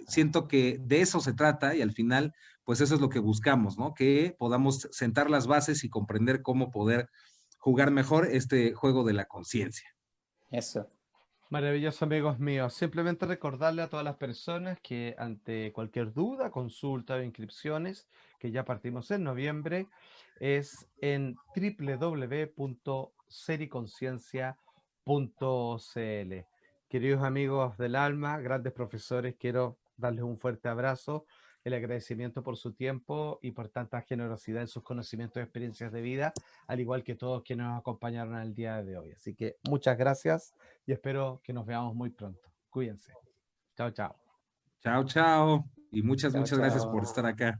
siento que de eso se trata y al final, pues eso es lo que buscamos, ¿no? Que podamos sentar las bases y comprender cómo poder jugar mejor este juego de la conciencia. eso. Maravilloso, amigos míos. Simplemente recordarle a todas las personas que ante cualquier duda, consulta o inscripciones, que ya partimos en noviembre, es en www.sericonciencia.cl. Queridos amigos del alma, grandes profesores, quiero darles un fuerte abrazo, el agradecimiento por su tiempo y por tanta generosidad en sus conocimientos y experiencias de vida, al igual que todos quienes nos acompañaron el día de hoy. Así que muchas gracias y espero que nos veamos muy pronto. Cuídense. Chao, chao. Chao, chao. Y muchas, Chao, muchas gracias chao. por estar acá.